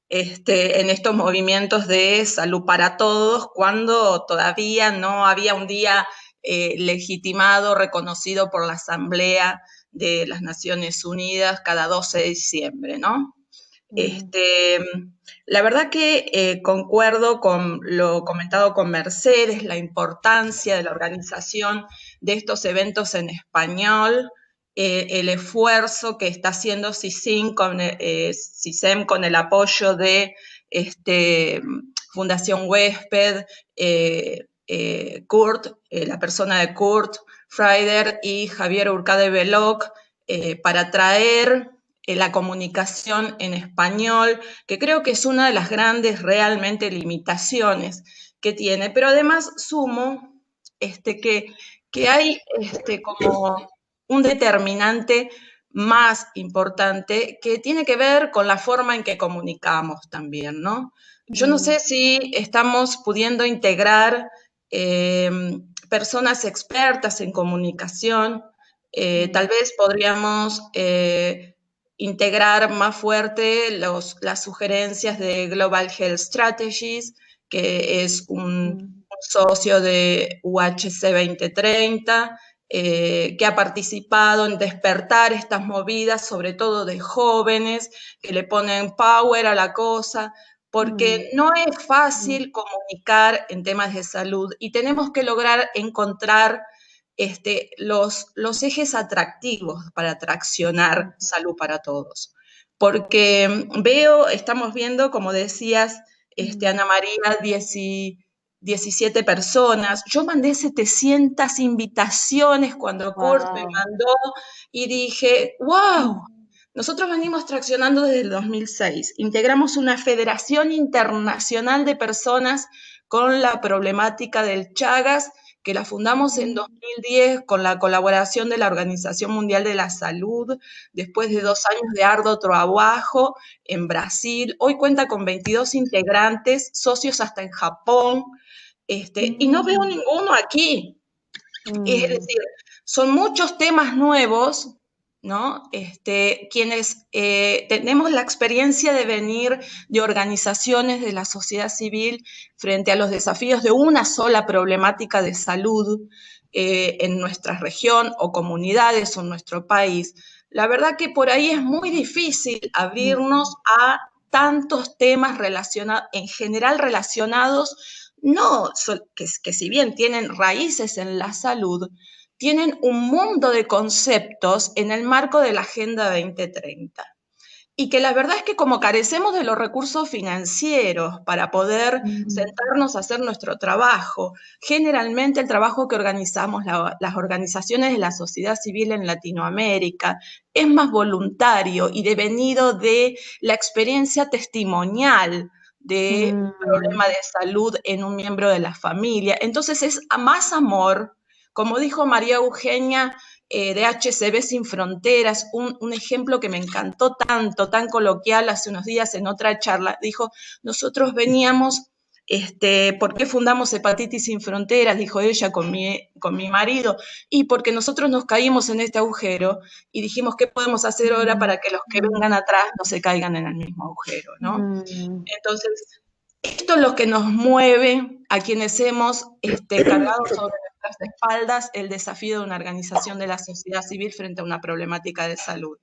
En estos movimientos de salud para todos, cuando todavía no había un día legitimado, reconocido por la Asamblea de las Naciones Unidas cada 12 de diciembre, ¿no? La verdad que concuerdo con lo comentado con Mercedes, la importancia de la organización de estos eventos en español, el esfuerzo que está haciendo CISEM con el apoyo de Fundación Huésped, Kurt, la persona de Kurt Freider y Javier Urcade Veloc, para traer la comunicación en español, que creo que es una de las grandes realmente limitaciones que tiene, pero además sumo que hay como un determinante más importante que tiene que ver con la forma en que comunicamos también, ¿no? Yo no sé si estamos pudiendo integrar personas expertas en comunicación, tal vez podríamos integrar más fuerte las sugerencias de Global Health Strategies, que es un socio de UHC 2030, que ha participado en despertar estas movidas, sobre todo de jóvenes, que le ponen power a la cosa, porque no es fácil comunicar en temas de salud y tenemos que lograr encontrar los ejes atractivos para traccionar salud para todos. Porque estamos viendo, como decías, Ana María, 17 personas. Yo mandé 700 invitaciones cuando Kurt me mandó y dije, wow, nosotros venimos traccionando desde el 2006. Integramos una federación internacional de personas con la problemática del Chagas, que la fundamos en 2010 con la colaboración de la Organización Mundial de la Salud, después de 2 años de arduo trabajo en Brasil. Hoy cuenta con 22 integrantes, socios hasta en Japón, y no veo ninguno aquí. Es decir, son muchos temas nuevos, ¿no? Quienes tenemos la experiencia de venir de organizaciones de la sociedad civil frente a los desafíos de una sola problemática de salud en nuestra región o comunidades o en nuestro país, la verdad que por ahí es muy difícil abrirnos a tantos temas en general relacionados, no que si bien tienen raíces en la salud, tienen un mundo de conceptos en el marco de la Agenda 2030. Y que la verdad es que como carecemos de los recursos financieros para poder sentarnos a hacer nuestro trabajo, generalmente el trabajo que organizamos las organizaciones de la sociedad civil en Latinoamérica es más voluntario y devenido de la experiencia testimonial de un problema de salud en un miembro de la familia. Entonces es más amor. Como dijo María Eugenia de HCB Sin Fronteras, un ejemplo que me encantó tanto, tan coloquial, hace unos días en otra charla, dijo, nosotros veníamos, ¿por qué fundamos Hepatitis Sin Fronteras? Dijo ella con mi marido, y porque nosotros nos caímos en este agujero y dijimos, ¿qué podemos hacer ahora para que los que vengan atrás no se caigan en el mismo agujero, ¿no? Entonces, esto es lo que nos mueve a quienes hemos cargado sobre nuestras espaldas el desafío de una organización de la sociedad civil frente a una problemática de salud.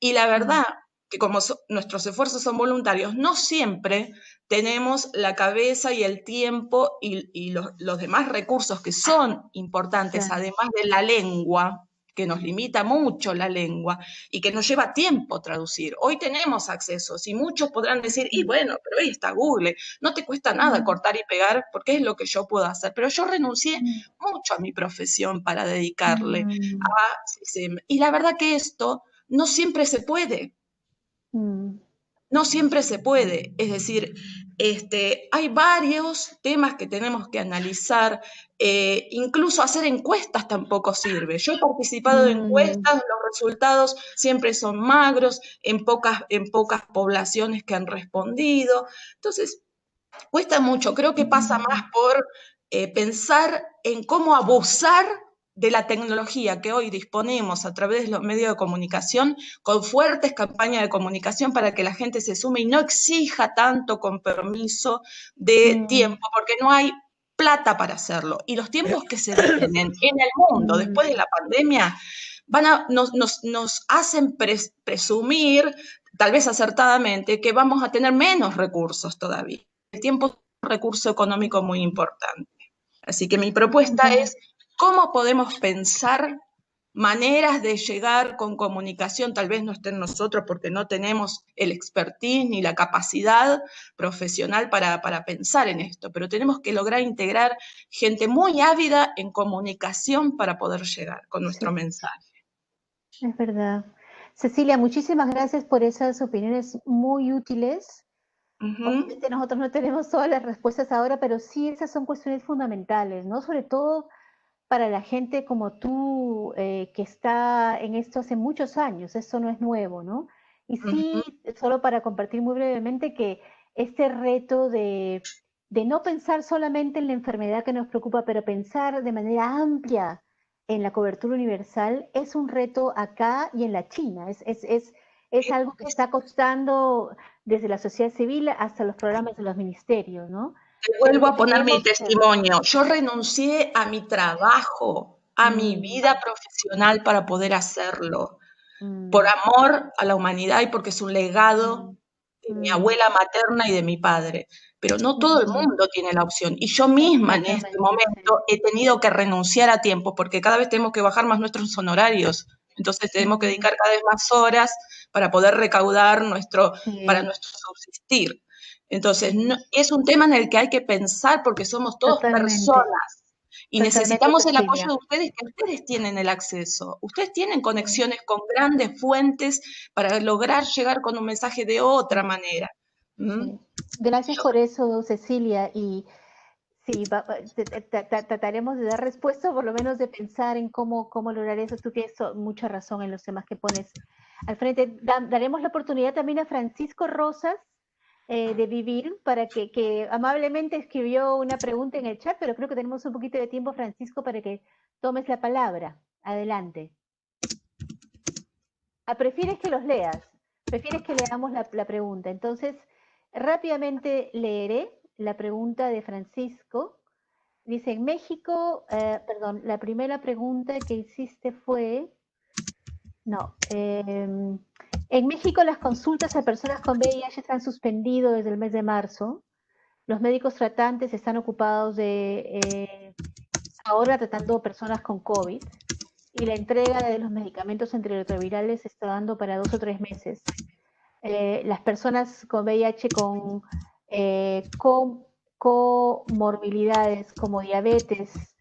Y la verdad que como nuestros esfuerzos son voluntarios, no siempre tenemos la cabeza y el tiempo y los demás recursos que son importantes, además de la lengua, que nos limita mucho la lengua y que nos lleva tiempo traducir. Hoy tenemos accesos y muchos podrán decir, y bueno, pero ahí está Google, no te cuesta nada cortar y pegar porque es lo que yo puedo hacer. Pero yo renuncié mucho a mi profesión para dedicarle a CISEM. Y la verdad que esto no siempre se puede. no siempre se puede. Es decir, hay varios temas que tenemos que analizar. Incluso hacer encuestas tampoco sirve. Yo he participado de encuestas, los resultados siempre son magros, en pocas poblaciones que han respondido. Entonces, cuesta mucho. Creo que pasa más por pensar en cómo abusar de la tecnología que hoy disponemos a través de los medios de comunicación, con fuertes campañas de comunicación para que la gente se sume y no exija tanto compromiso de tiempo, porque no hay plata para hacerlo. Y los tiempos que se vienen en el mundo después de la pandemia nos hacen presumir, tal vez acertadamente, que vamos a tener menos recursos todavía. El tiempo es un recurso económico muy importante. Así que mi propuesta es cómo podemos pensar maneras de llegar con comunicación, tal vez no estén nosotros porque no tenemos el expertise ni la capacidad profesional para pensar en esto, pero tenemos que lograr integrar gente muy ávida en comunicación para poder llegar con nuestro mensaje. Es verdad. Cecilia, muchísimas gracias por esas opiniones muy útiles. Obviamente nosotros no tenemos todas las respuestas ahora, pero sí esas son cuestiones fundamentales, ¿no? Sobre todo para la gente como tú, que está en esto hace muchos años, esto no es nuevo, ¿no? Y sí, solo para compartir muy brevemente que este reto de no pensar solamente en la enfermedad que nos preocupa, pero pensar de manera amplia en la cobertura universal, es un reto acá y en la China. Es algo que está costando desde la sociedad civil hasta los programas de los ministerios, ¿no? Te vuelvo a poner mi testimonio. Yo renuncié a mi trabajo, a mi vida profesional para poder hacerlo, por amor a la humanidad y porque es un legado de mi abuela materna y de mi padre. Pero no todo el mundo tiene la opción. Y yo misma en este momento he tenido que renunciar a tiempo porque cada vez tenemos que bajar más nuestros honorarios. Entonces tenemos que dedicar cada vez más horas para poder recaudar para nuestro subsistir. Entonces, es un tema en el que hay que pensar porque somos todos personas y necesitamos el apoyo de ustedes, que ustedes tienen el acceso. Ustedes tienen conexiones con grandes fuentes para lograr llegar con un mensaje de otra manera. Gracias por eso, Cecilia. Y sí, trataremos de dar respuesta, por lo menos de pensar en cómo lograr eso. Tú tienes mucha razón en los temas que pones al frente. Daremos la oportunidad también a Francisco Rosas de Vivir, para que amablemente escribió una pregunta en el chat, pero creo que tenemos un poquito de tiempo, Francisco, para que tomes la palabra. Adelante. ¿Prefieres que los leas? ¿Prefieres que leamos la pregunta? Entonces, rápidamente leeré la pregunta de Francisco. Dice, en México, perdón, la primera pregunta que hiciste fue, en México las consultas a personas con VIH se han suspendido desde el mes de marzo. Los médicos tratantes están ocupados ahora tratando personas con COVID y la entrega de los medicamentos antirretrovirales se está dando para 2 o 3 meses. Las personas con VIH con comorbilidades como diabetes,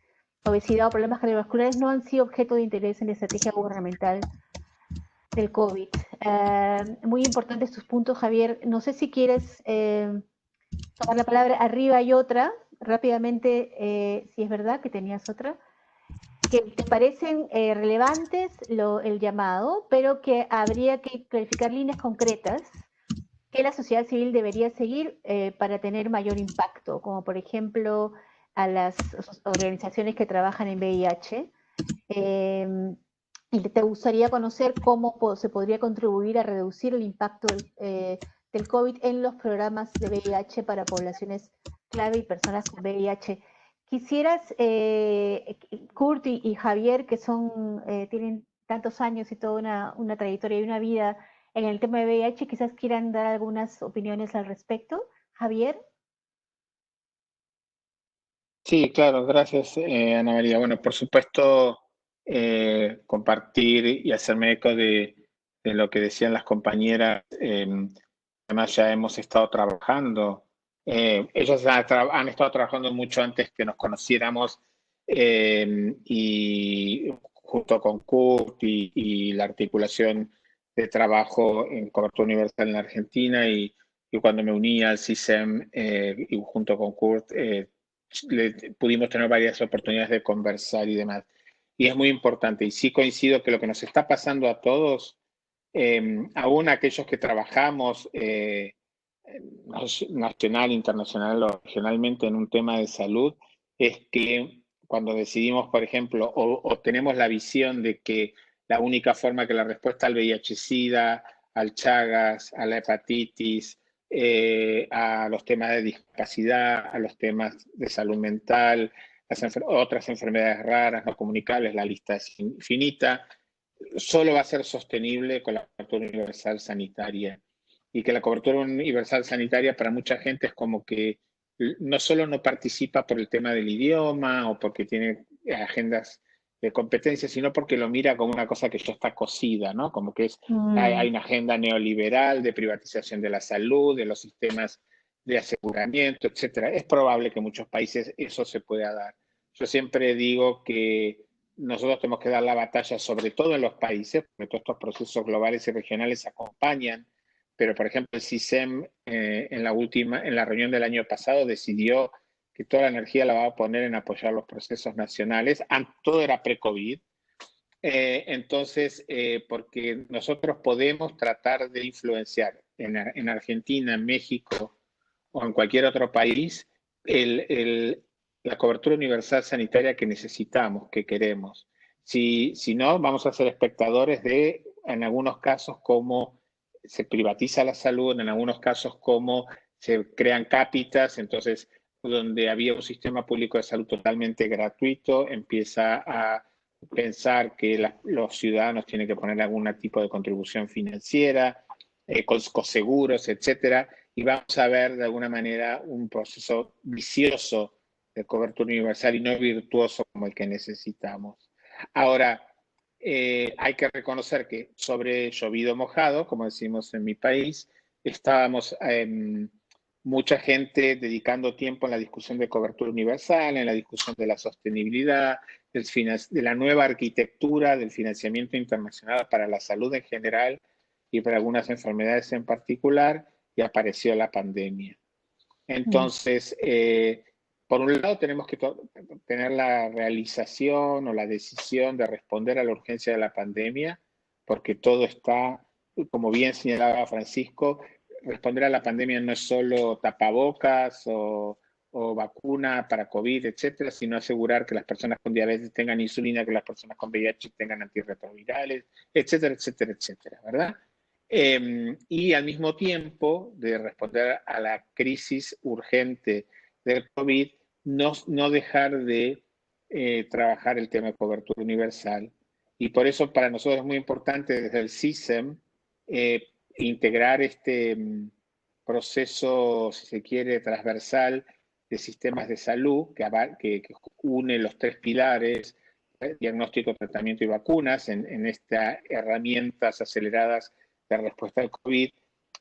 obesidad o problemas cardiovasculares no han sido objeto de interés en la estrategia gubernamental del COVID. Muy importantes tus puntos, Javier. No sé si quieres tomar la palabra. Arriba hay otra, rápidamente, si es verdad que tenías otra, que te parecen relevantes el llamado, pero que habría que clarificar líneas concretas que la sociedad civil debería seguir para tener mayor impacto, como por ejemplo a las organizaciones que trabajan en VIH. Y te gustaría conocer cómo se podría contribuir a reducir el impacto del COVID en los programas de VIH para poblaciones clave y personas con VIH. Quisieras, Kurt y Javier, que tienen tantos años y toda una trayectoria y una vida en el tema de VIH, quizás quieran dar algunas opiniones al respecto. Javier. Sí, claro, gracias, Ana María. Bueno, por supuesto, compartir y hacerme eco de lo que decían las compañeras. Además, ya hemos estado trabajando. Ellas han estado trabajando mucho antes que nos conociéramos y junto con Kurt y la articulación de trabajo en cobertura universal en la Argentina y cuando me uní al CISEM y junto con Kurt, pudimos tener varias oportunidades de conversar y demás. Y es muy importante. Y sí coincido que lo que nos está pasando a todos, aún aquellos que trabajamos nacional, internacional o regionalmente en un tema de salud, es que cuando decidimos, por ejemplo, o tenemos la visión de que la única forma que la respuesta al VIH-Sida, al Chagas, a la hepatitis, a los temas de discapacidad, a los temas de salud mental, otras enfermedades raras, no comunicables, la lista es infinita, solo va a ser sostenible con la cobertura universal sanitaria. Y que la cobertura universal sanitaria para mucha gente es como que no solo no participa por el tema del idioma o porque tiene agendas de competencia, sino porque lo mira como una cosa que ya está cosida, ¿no? Como que hay una agenda neoliberal de privatización de la salud, de los sistemas de aseguramiento, etcétera. Es probable que en muchos países eso se pueda dar. Yo siempre digo que nosotros tenemos que dar la batalla, sobre todo en los países, porque todos estos procesos globales y regionales acompañan, pero por ejemplo el CISEM en la reunión del año pasado decidió que toda la energía la va a poner en apoyar los procesos nacionales. Todo era pre-COVID. Entonces, porque nosotros podemos tratar de influenciar en Argentina, en México o en cualquier otro país la cobertura universal sanitaria que necesitamos, que queremos. Si no, vamos a ser espectadores de, en algunos casos, cómo se privatiza la salud, en algunos casos, cómo se crean cápitas, entonces, donde había un sistema público de salud totalmente gratuito, empieza a pensar que los ciudadanos tienen que poner algún tipo de contribución financiera, con coseguros, etcétera, y vamos a ver de alguna manera un proceso vicioso de cobertura universal y no virtuoso como el que necesitamos. Ahora, hay que reconocer que sobre llovido mojado, como decimos en mi país, estábamos mucha gente dedicando tiempo en la discusión de cobertura universal, en la discusión de la sostenibilidad, de la nueva arquitectura del financiamiento internacional para la salud en general y para algunas enfermedades en particular, y apareció la pandemia. Entonces, por un lado tenemos que tener la realización o la decisión de responder a la urgencia de la pandemia, porque todo está, como bien señalaba Francisco, responder a la pandemia no es solo tapabocas o vacuna para COVID, etcétera, sino asegurar que las personas con diabetes tengan insulina, que las personas con VIH tengan antirretrovirales, etcétera, etcétera, etcétera, ¿verdad? Y al mismo tiempo de responder a la crisis urgente del COVID, no dejar de trabajar el tema de cobertura universal. Y por eso para nosotros es muy importante desde el CISEM integrar este proceso, si se quiere, transversal de sistemas de salud que une los tres pilares, diagnóstico, tratamiento y vacunas, en estas herramientas aceleradas de respuesta al COVID,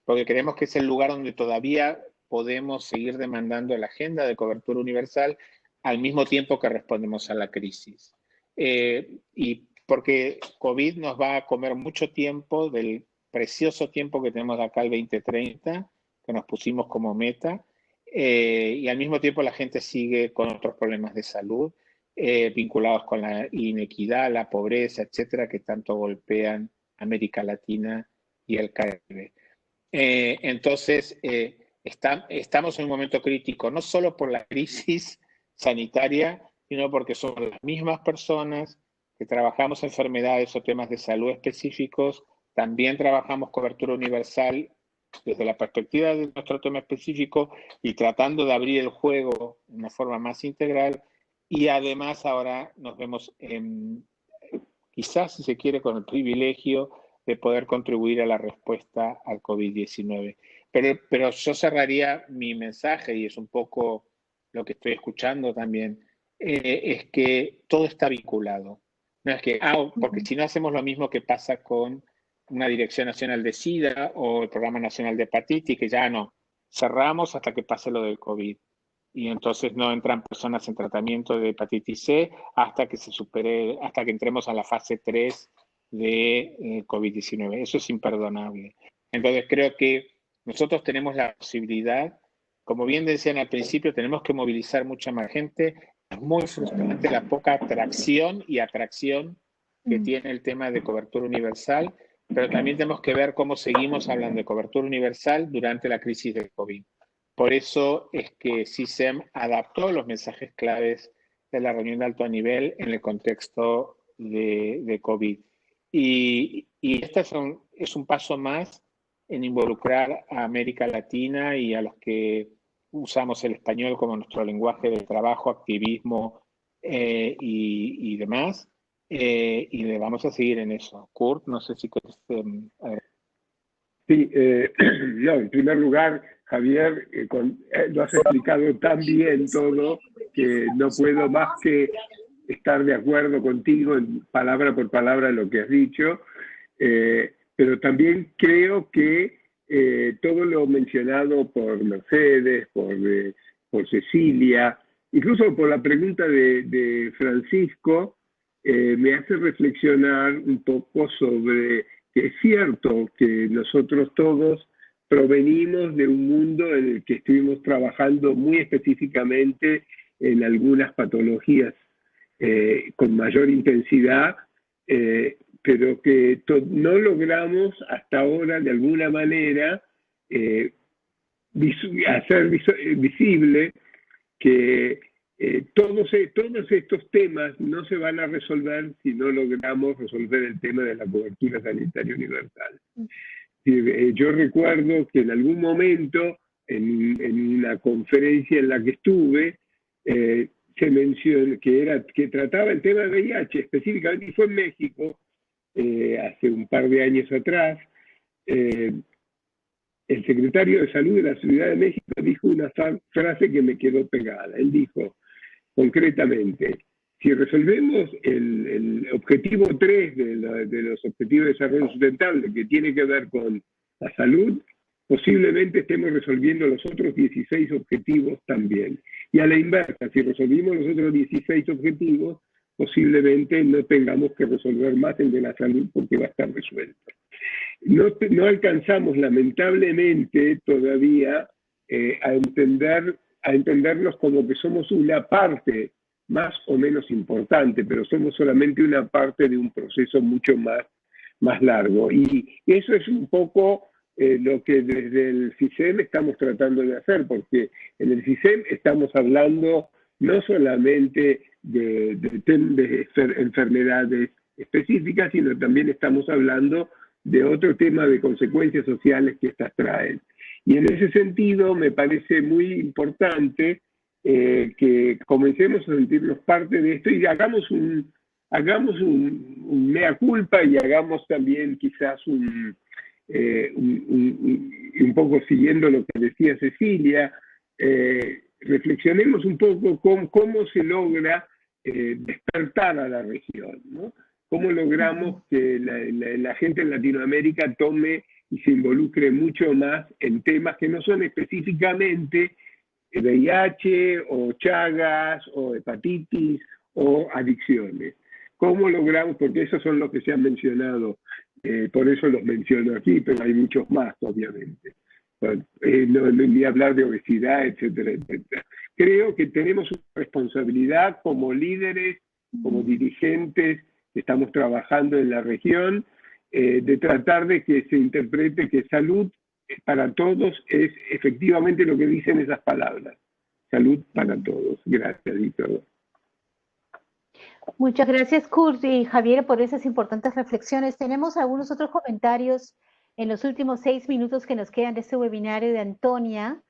porque creemos que es el lugar donde todavía podemos seguir demandando la agenda de cobertura universal al mismo tiempo que respondemos a la crisis. Y porque COVID nos va a comer mucho tiempo del precioso tiempo que tenemos de acá al 2030, que nos pusimos como meta, y al mismo tiempo la gente sigue con otros problemas de salud vinculados con la inequidad, la pobreza, etcétera, que tanto golpean América Latina y el Caribe. Entonces, estamos en un momento crítico, no solo por la crisis sanitaria, sino porque somos las mismas personas que trabajamos enfermedades o temas de salud específicos, también trabajamos cobertura universal desde la perspectiva de nuestro tema específico y tratando de abrir el juego de una forma más integral. Y además ahora nos vemos quizás, si se quiere, con el privilegio de poder contribuir a la respuesta al COVID-19. Pero yo cerraría mi mensaje, y es un poco lo que estoy escuchando también, es que todo está vinculado. No es que, porque si no hacemos lo mismo que pasa con una Dirección Nacional de SIDA o el Programa Nacional de Hepatitis, que ya no, cerramos hasta que pase lo del COVID. Y entonces no entran personas en tratamiento de hepatitis C hasta que se supere, hasta que entremos a la fase 3 de COVID-19. Eso es imperdonable. Entonces creo que nosotros tenemos la posibilidad, como bien decían al principio, tenemos que movilizar mucha más gente. Es muy frustrante la poca atracción que tiene el tema de cobertura universal, pero también tenemos que ver cómo seguimos hablando de cobertura universal durante la crisis del COVID. Por eso es que CISEM adaptó los mensajes claves de la reunión de alto nivel en el contexto de COVID. Y este es un paso más en involucrar a América Latina y a los que usamos el español como nuestro lenguaje de trabajo, activismo y demás. Y le vamos a seguir en eso. Kurt, no sé si quieres... Sí, no, en primer lugar, Javier, lo has explicado tan bien todo que no puedo más que estar de acuerdo contigo en palabra por palabra lo que has dicho, pero también creo que todo lo mencionado por Mercedes, por Cecilia, incluso por la pregunta de Francisco, me hace reflexionar un poco sobre que es cierto que nosotros todos provenimos de un mundo en el que estuvimos trabajando muy específicamente en algunas patologías con mayor intensidad, pero que no logramos hasta ahora de alguna manera hacer visible que todos estos temas no se van a resolver si no logramos resolver el tema de la cobertura sanitaria universal. Yo recuerdo que en algún momento, en una conferencia en la que estuve, se mencionó que trataba el tema de VIH específicamente, y fue en México, hace un par de años atrás. El secretario de Salud de la Ciudad de México dijo una frase que me quedó pegada. Él dijo, concretamente, si resolvemos el objetivo 3 de los Objetivos de Desarrollo Sustentable, que tiene que ver con la salud, posiblemente estemos resolviendo los otros 16 objetivos también. Y a la inversa, si resolvimos los otros 16 objetivos, posiblemente no tengamos que resolver más el de la salud porque va a estar resuelto. No alcanzamos, lamentablemente, todavía a entendernos como que somos una parte más o menos importante, pero somos solamente una parte de un proceso mucho más largo. Y eso es un poco lo que desde el CISEM estamos tratando de hacer, porque en el CISEM estamos hablando no solamente de enfermedades específicas, sino también estamos hablando de otro tema de consecuencias sociales que estas traen. Y en ese sentido me parece muy importante que comencemos a sentirnos parte de esto y hagamos un mea culpa y hagamos también quizás un poco siguiendo lo que decía Cecilia, reflexionemos un poco cómo se logra despertar a la región, ¿no? ¿Cómo logramos que la gente en Latinoamérica tome y se involucre mucho más en temas que no son específicamente VIH o Chagas o hepatitis o adicciones? ¿Cómo logramos? Porque esos son los que se han mencionado, por eso los menciono aquí, pero hay muchos más, obviamente. Ni hablar de obesidad, etcétera, etcétera. Creo que tenemos una responsabilidad como líderes, como dirigentes, que estamos trabajando en la región, de tratar de que se interprete que salud para todos es efectivamente lo que dicen esas palabras. Salud para todos. Gracias, Víctor. Muchas gracias, Kurt y Javier, por esas importantes reflexiones. Tenemos algunos otros comentarios en los últimos 6 minutos que nos quedan de este webinario de Antonia,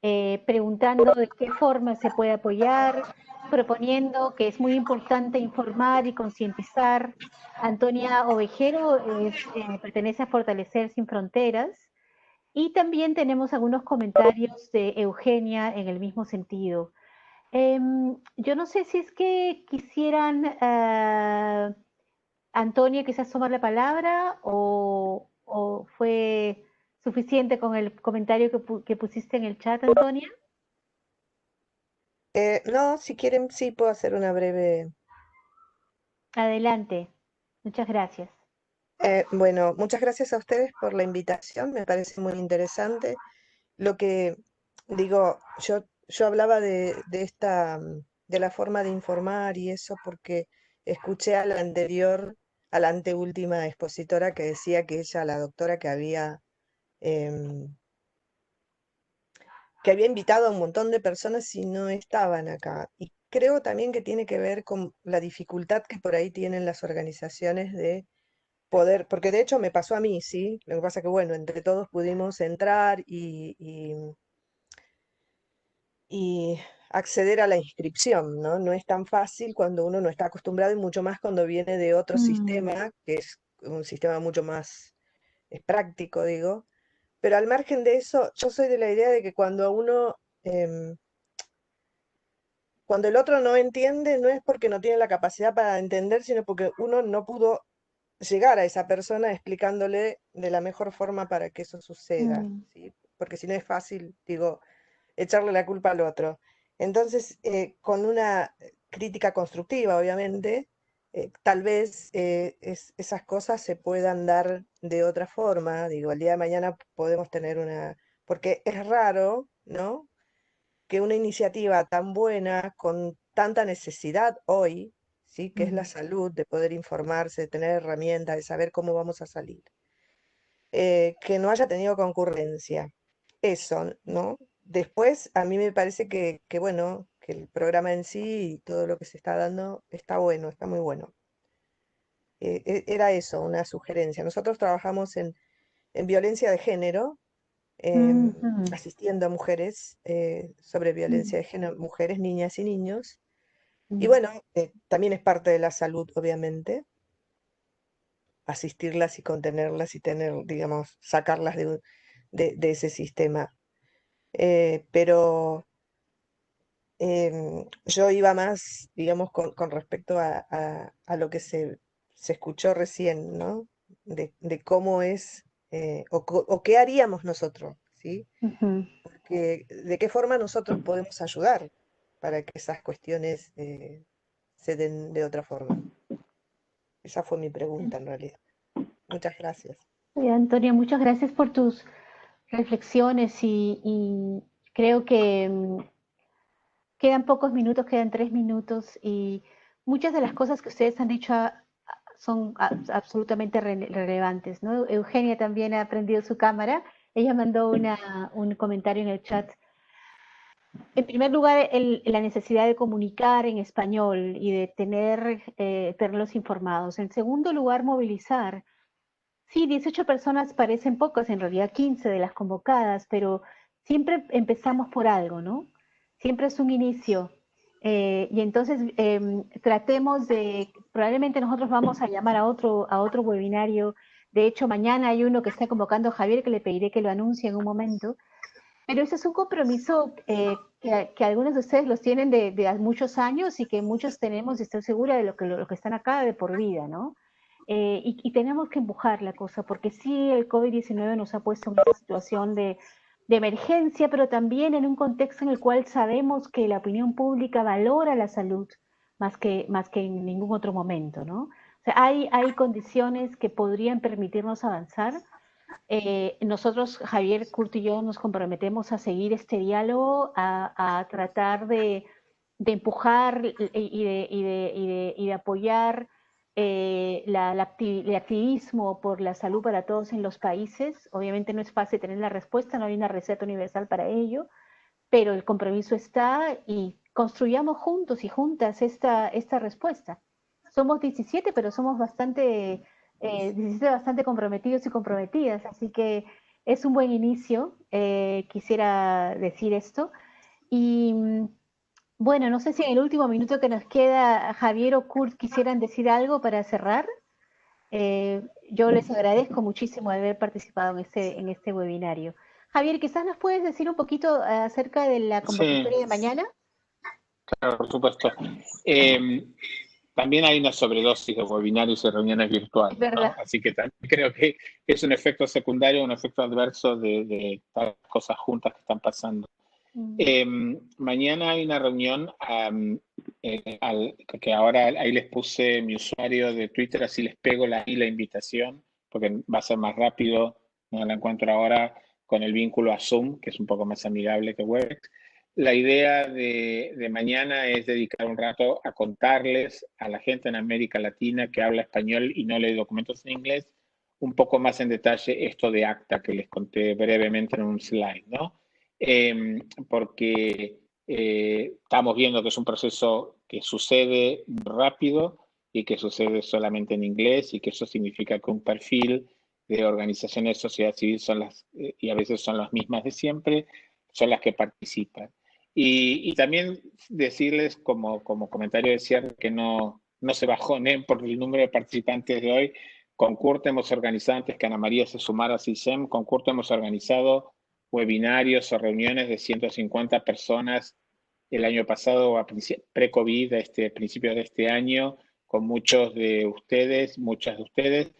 preguntando de qué forma se puede apoyar, proponiendo que es muy importante informar y concientizar. Antonia Ovejero pertenece a Fortalecer Sin Fronteras. Y también tenemos algunos comentarios de Eugenia en el mismo sentido. Yo no sé si es que quisieran, Antonia, quizás tomar la palabra o fue suficiente con el comentario que pusiste en el chat, Antonia. No, si quieren, sí puedo hacer una breve. Adelante. Muchas gracias. Bueno, muchas gracias a ustedes por la invitación, me parece muy interesante. Lo que digo, yo hablaba de la forma de informar y eso porque escuché a la anterior, a la anteúltima expositora que decía que ella, la doctora em, que había invitado a un montón de personas y no estaban acá. Y creo también que tiene que ver con la dificultad que por ahí tienen las organizaciones de poder, porque de hecho me pasó a mí, ¿sí? Lo que pasa que, bueno, entre todos pudimos entrar y acceder a la inscripción, ¿no? No es tan fácil cuando uno no está acostumbrado y mucho más cuando viene de otro sistema, que es un sistema mucho más práctico, digo. Pero al margen de eso, yo soy de la idea de que em, cuando el otro no entiende, no es porque no tiene la capacidad para entender, sino porque uno no pudo llegar a esa persona explicándole de la mejor forma para que eso suceda, ¿sí? Porque si no es fácil, digo, echarle la culpa al otro. Entonces, con una crítica constructiva, obviamente, tal vez esas cosas se puedan dar de otra forma. Digo, el día de mañana podemos tener porque es raro, ¿no? Que una iniciativa tan buena, con tanta necesidad hoy, ¿sí? Que es la salud, de poder informarse, de tener herramientas, de saber cómo vamos a salir, que no haya tenido concurrencia. Eso, ¿no? Después, a mí me parece bueno, que el programa en sí y todo lo que se está dando está bueno, está muy bueno. Era eso, una sugerencia. Nosotros trabajamos en violencia de género, asistiendo a mujeres sobre violencia de género, mujeres, niñas y niños. Y bueno, también es parte de la salud, obviamente, asistirlas y contenerlas y tener, digamos, sacarlas de ese sistema. Pero yo iba más, digamos, con respecto a lo que se escuchó recién, ¿no? De cómo es o qué haríamos nosotros, ¿sí? De qué forma nosotros podemos ayudar para que esas cuestiones se den de otra forma. Esa fue mi pregunta en realidad. Muchas gracias. Antonia, muchas gracias por tus reflexiones y creo que quedan pocos minutos, quedan 3 minutos y muchas de las cosas que ustedes han dicho son absolutamente relevantes, ¿no? Eugenia también ha prendido su cámara, ella mandó un comentario en el chat. En primer lugar, la necesidad de comunicar en español y de tenerlos informados. En segundo lugar, movilizar. Sí, 18 personas parecen pocas, en realidad 15 de las convocadas, pero siempre empezamos por algo, ¿no? Siempre es un inicio. Y entonces tratemos probablemente nosotros vamos a llamar a otro webinario. De hecho, mañana hay uno que está convocando Javier, que le pediré que lo anuncie en un momento. Pero ese es un compromiso que algunos de ustedes los tienen de muchos años y que muchos tenemos, y estoy segura de lo que están acá de por vida, ¿no? Y tenemos que empujar la cosa, porque sí, el COVID-19 nos ha puesto en una situación de emergencia, pero también en un contexto en el cual sabemos que la opinión pública valora la salud más que en ningún otro momento, ¿no? O sea, hay condiciones que podrían permitirnos avanzar. Nosotros, Javier, Kurt y yo, nos comprometemos a seguir este diálogo, a tratar de empujar y de apoyar el activismo por la salud para todos en los países. Obviamente no es fácil tener la respuesta, no hay una receta universal para ello, pero el compromiso está y construyamos juntos y juntas esta respuesta. Somos 17, pero somos 17 bastante comprometidos y comprometidas, así que es un buen inicio, quisiera decir esto. Y bueno, no sé si en el último minuto que nos queda, Javier o Kurt quisieran decir algo para cerrar. Yo les agradezco muchísimo de haber participado en este webinario. Javier, quizás nos puedes decir un poquito acerca de la convocatoria de mañana. Claro, por supuesto. También hay una sobredosis de webinarios y reuniones virtuales, ¿no? Así que también creo que es un efecto secundario, un efecto adverso de estas cosas juntas que están pasando. Mañana hay una reunión que ahora ahí les puse mi usuario de Twitter, así les pego la invitación. porque va a ser más rápido, no la encuentro ahora, con el vínculo a Zoom, que es un poco más amigable que Webex. La idea de mañana es dedicar un rato a contarles a la gente en América Latina que habla español y no lee documentos en inglés, un poco más en detalle esto de ACTA que les conté brevemente en un slide, ¿no? Porque estamos viendo que es un proceso que sucede rápido y que sucede solamente en inglés, y que eso significa que un perfil de organizaciones de sociedad civil son las, y a veces son las mismas de siempre, son las que participan. Y también decirles como comentario de cierre que no se bajonen por el número de participantes de hoy. Con CURT hemos organizado, antes que Ana María se sumara a CISEM, con CURT hemos organizado webinarios o reuniones de 150 personas el año pasado, pre-COVID, principios de este año, con muchos de ustedes, muchas de ustedes.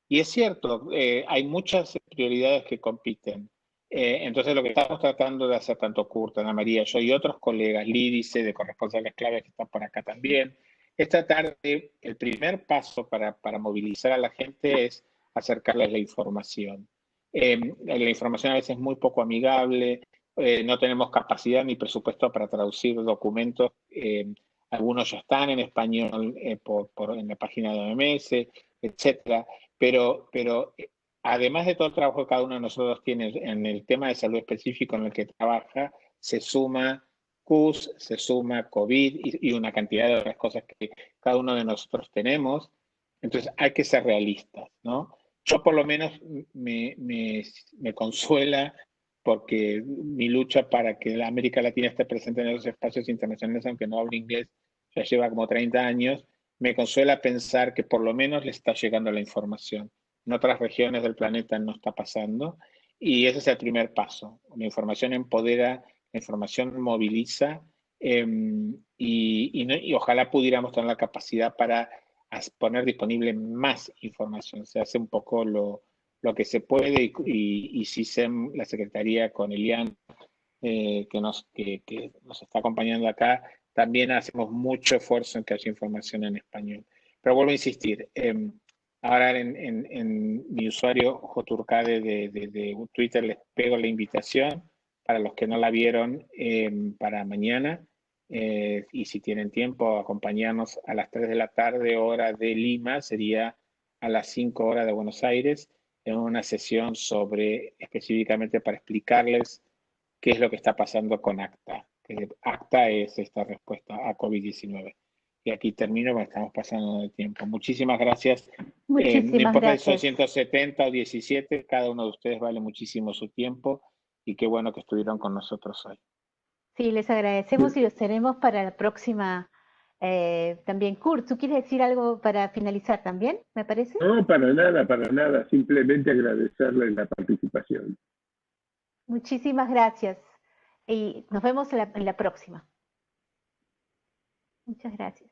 Y es cierto, hay muchas prioridades que compiten. Entonces, lo que estamos tratando de hacer, tanto Kurt, Ana María, yo y otros colegas, Lídice, de corresponsales claves que están por acá también, es tratar de, el primer paso para movilizar a la gente es acercarles la información. La información a veces es muy poco amigable, no tenemos capacidad ni presupuesto para traducir documentos. Algunos ya están en español en la página de OMS, etcétera. Pero además de todo el trabajo que cada uno de nosotros tiene en el tema de salud específico en el que trabaja, se suma CUS, se suma COVID y una cantidad de otras cosas que cada uno de nosotros tenemos. Entonces hay que ser realistas, ¿no? Yo por lo menos me consuela, porque mi lucha para que la América Latina esté presente en esos espacios internacionales, aunque no hable inglés, ya lleva como 30 años, me consuela pensar que por lo menos le está llegando la información. En otras regiones del planeta no está pasando, y ese es el primer paso. La información empodera, la información moviliza, y ojalá pudiéramos tener la capacidad para poner disponible más información. Se hace un poco lo que se puede, y CISEM, la Secretaría con Elian, que nos está acompañando acá, también hacemos mucho esfuerzo en que haya información en español. Pero vuelvo a insistir, ahora en mi usuario Joturcade de Twitter les pego la invitación para los que no la vieron, para mañana, y si tienen tiempo, acompañarnos a las 3 de la tarde, hora de Lima, sería a las 5 horas de Buenos Aires, en una sesión específicamente para explicarles qué es lo que está pasando con ACTA. ACTA es esta respuesta a COVID-19. Y aquí termino porque estamos pasando de tiempo. Muchísimas gracias. No importa si son 170 o 17, cada uno de ustedes vale muchísimo su tiempo, y qué bueno que estuvieron con nosotros hoy. Sí, les agradecemos y los tenemos para la próxima también. Kurt, ¿tú quieres decir algo para finalizar también, me parece? No, para nada. Simplemente agradecerles la participación. Muchísimas gracias. Y nos vemos en la próxima. Muchas gracias.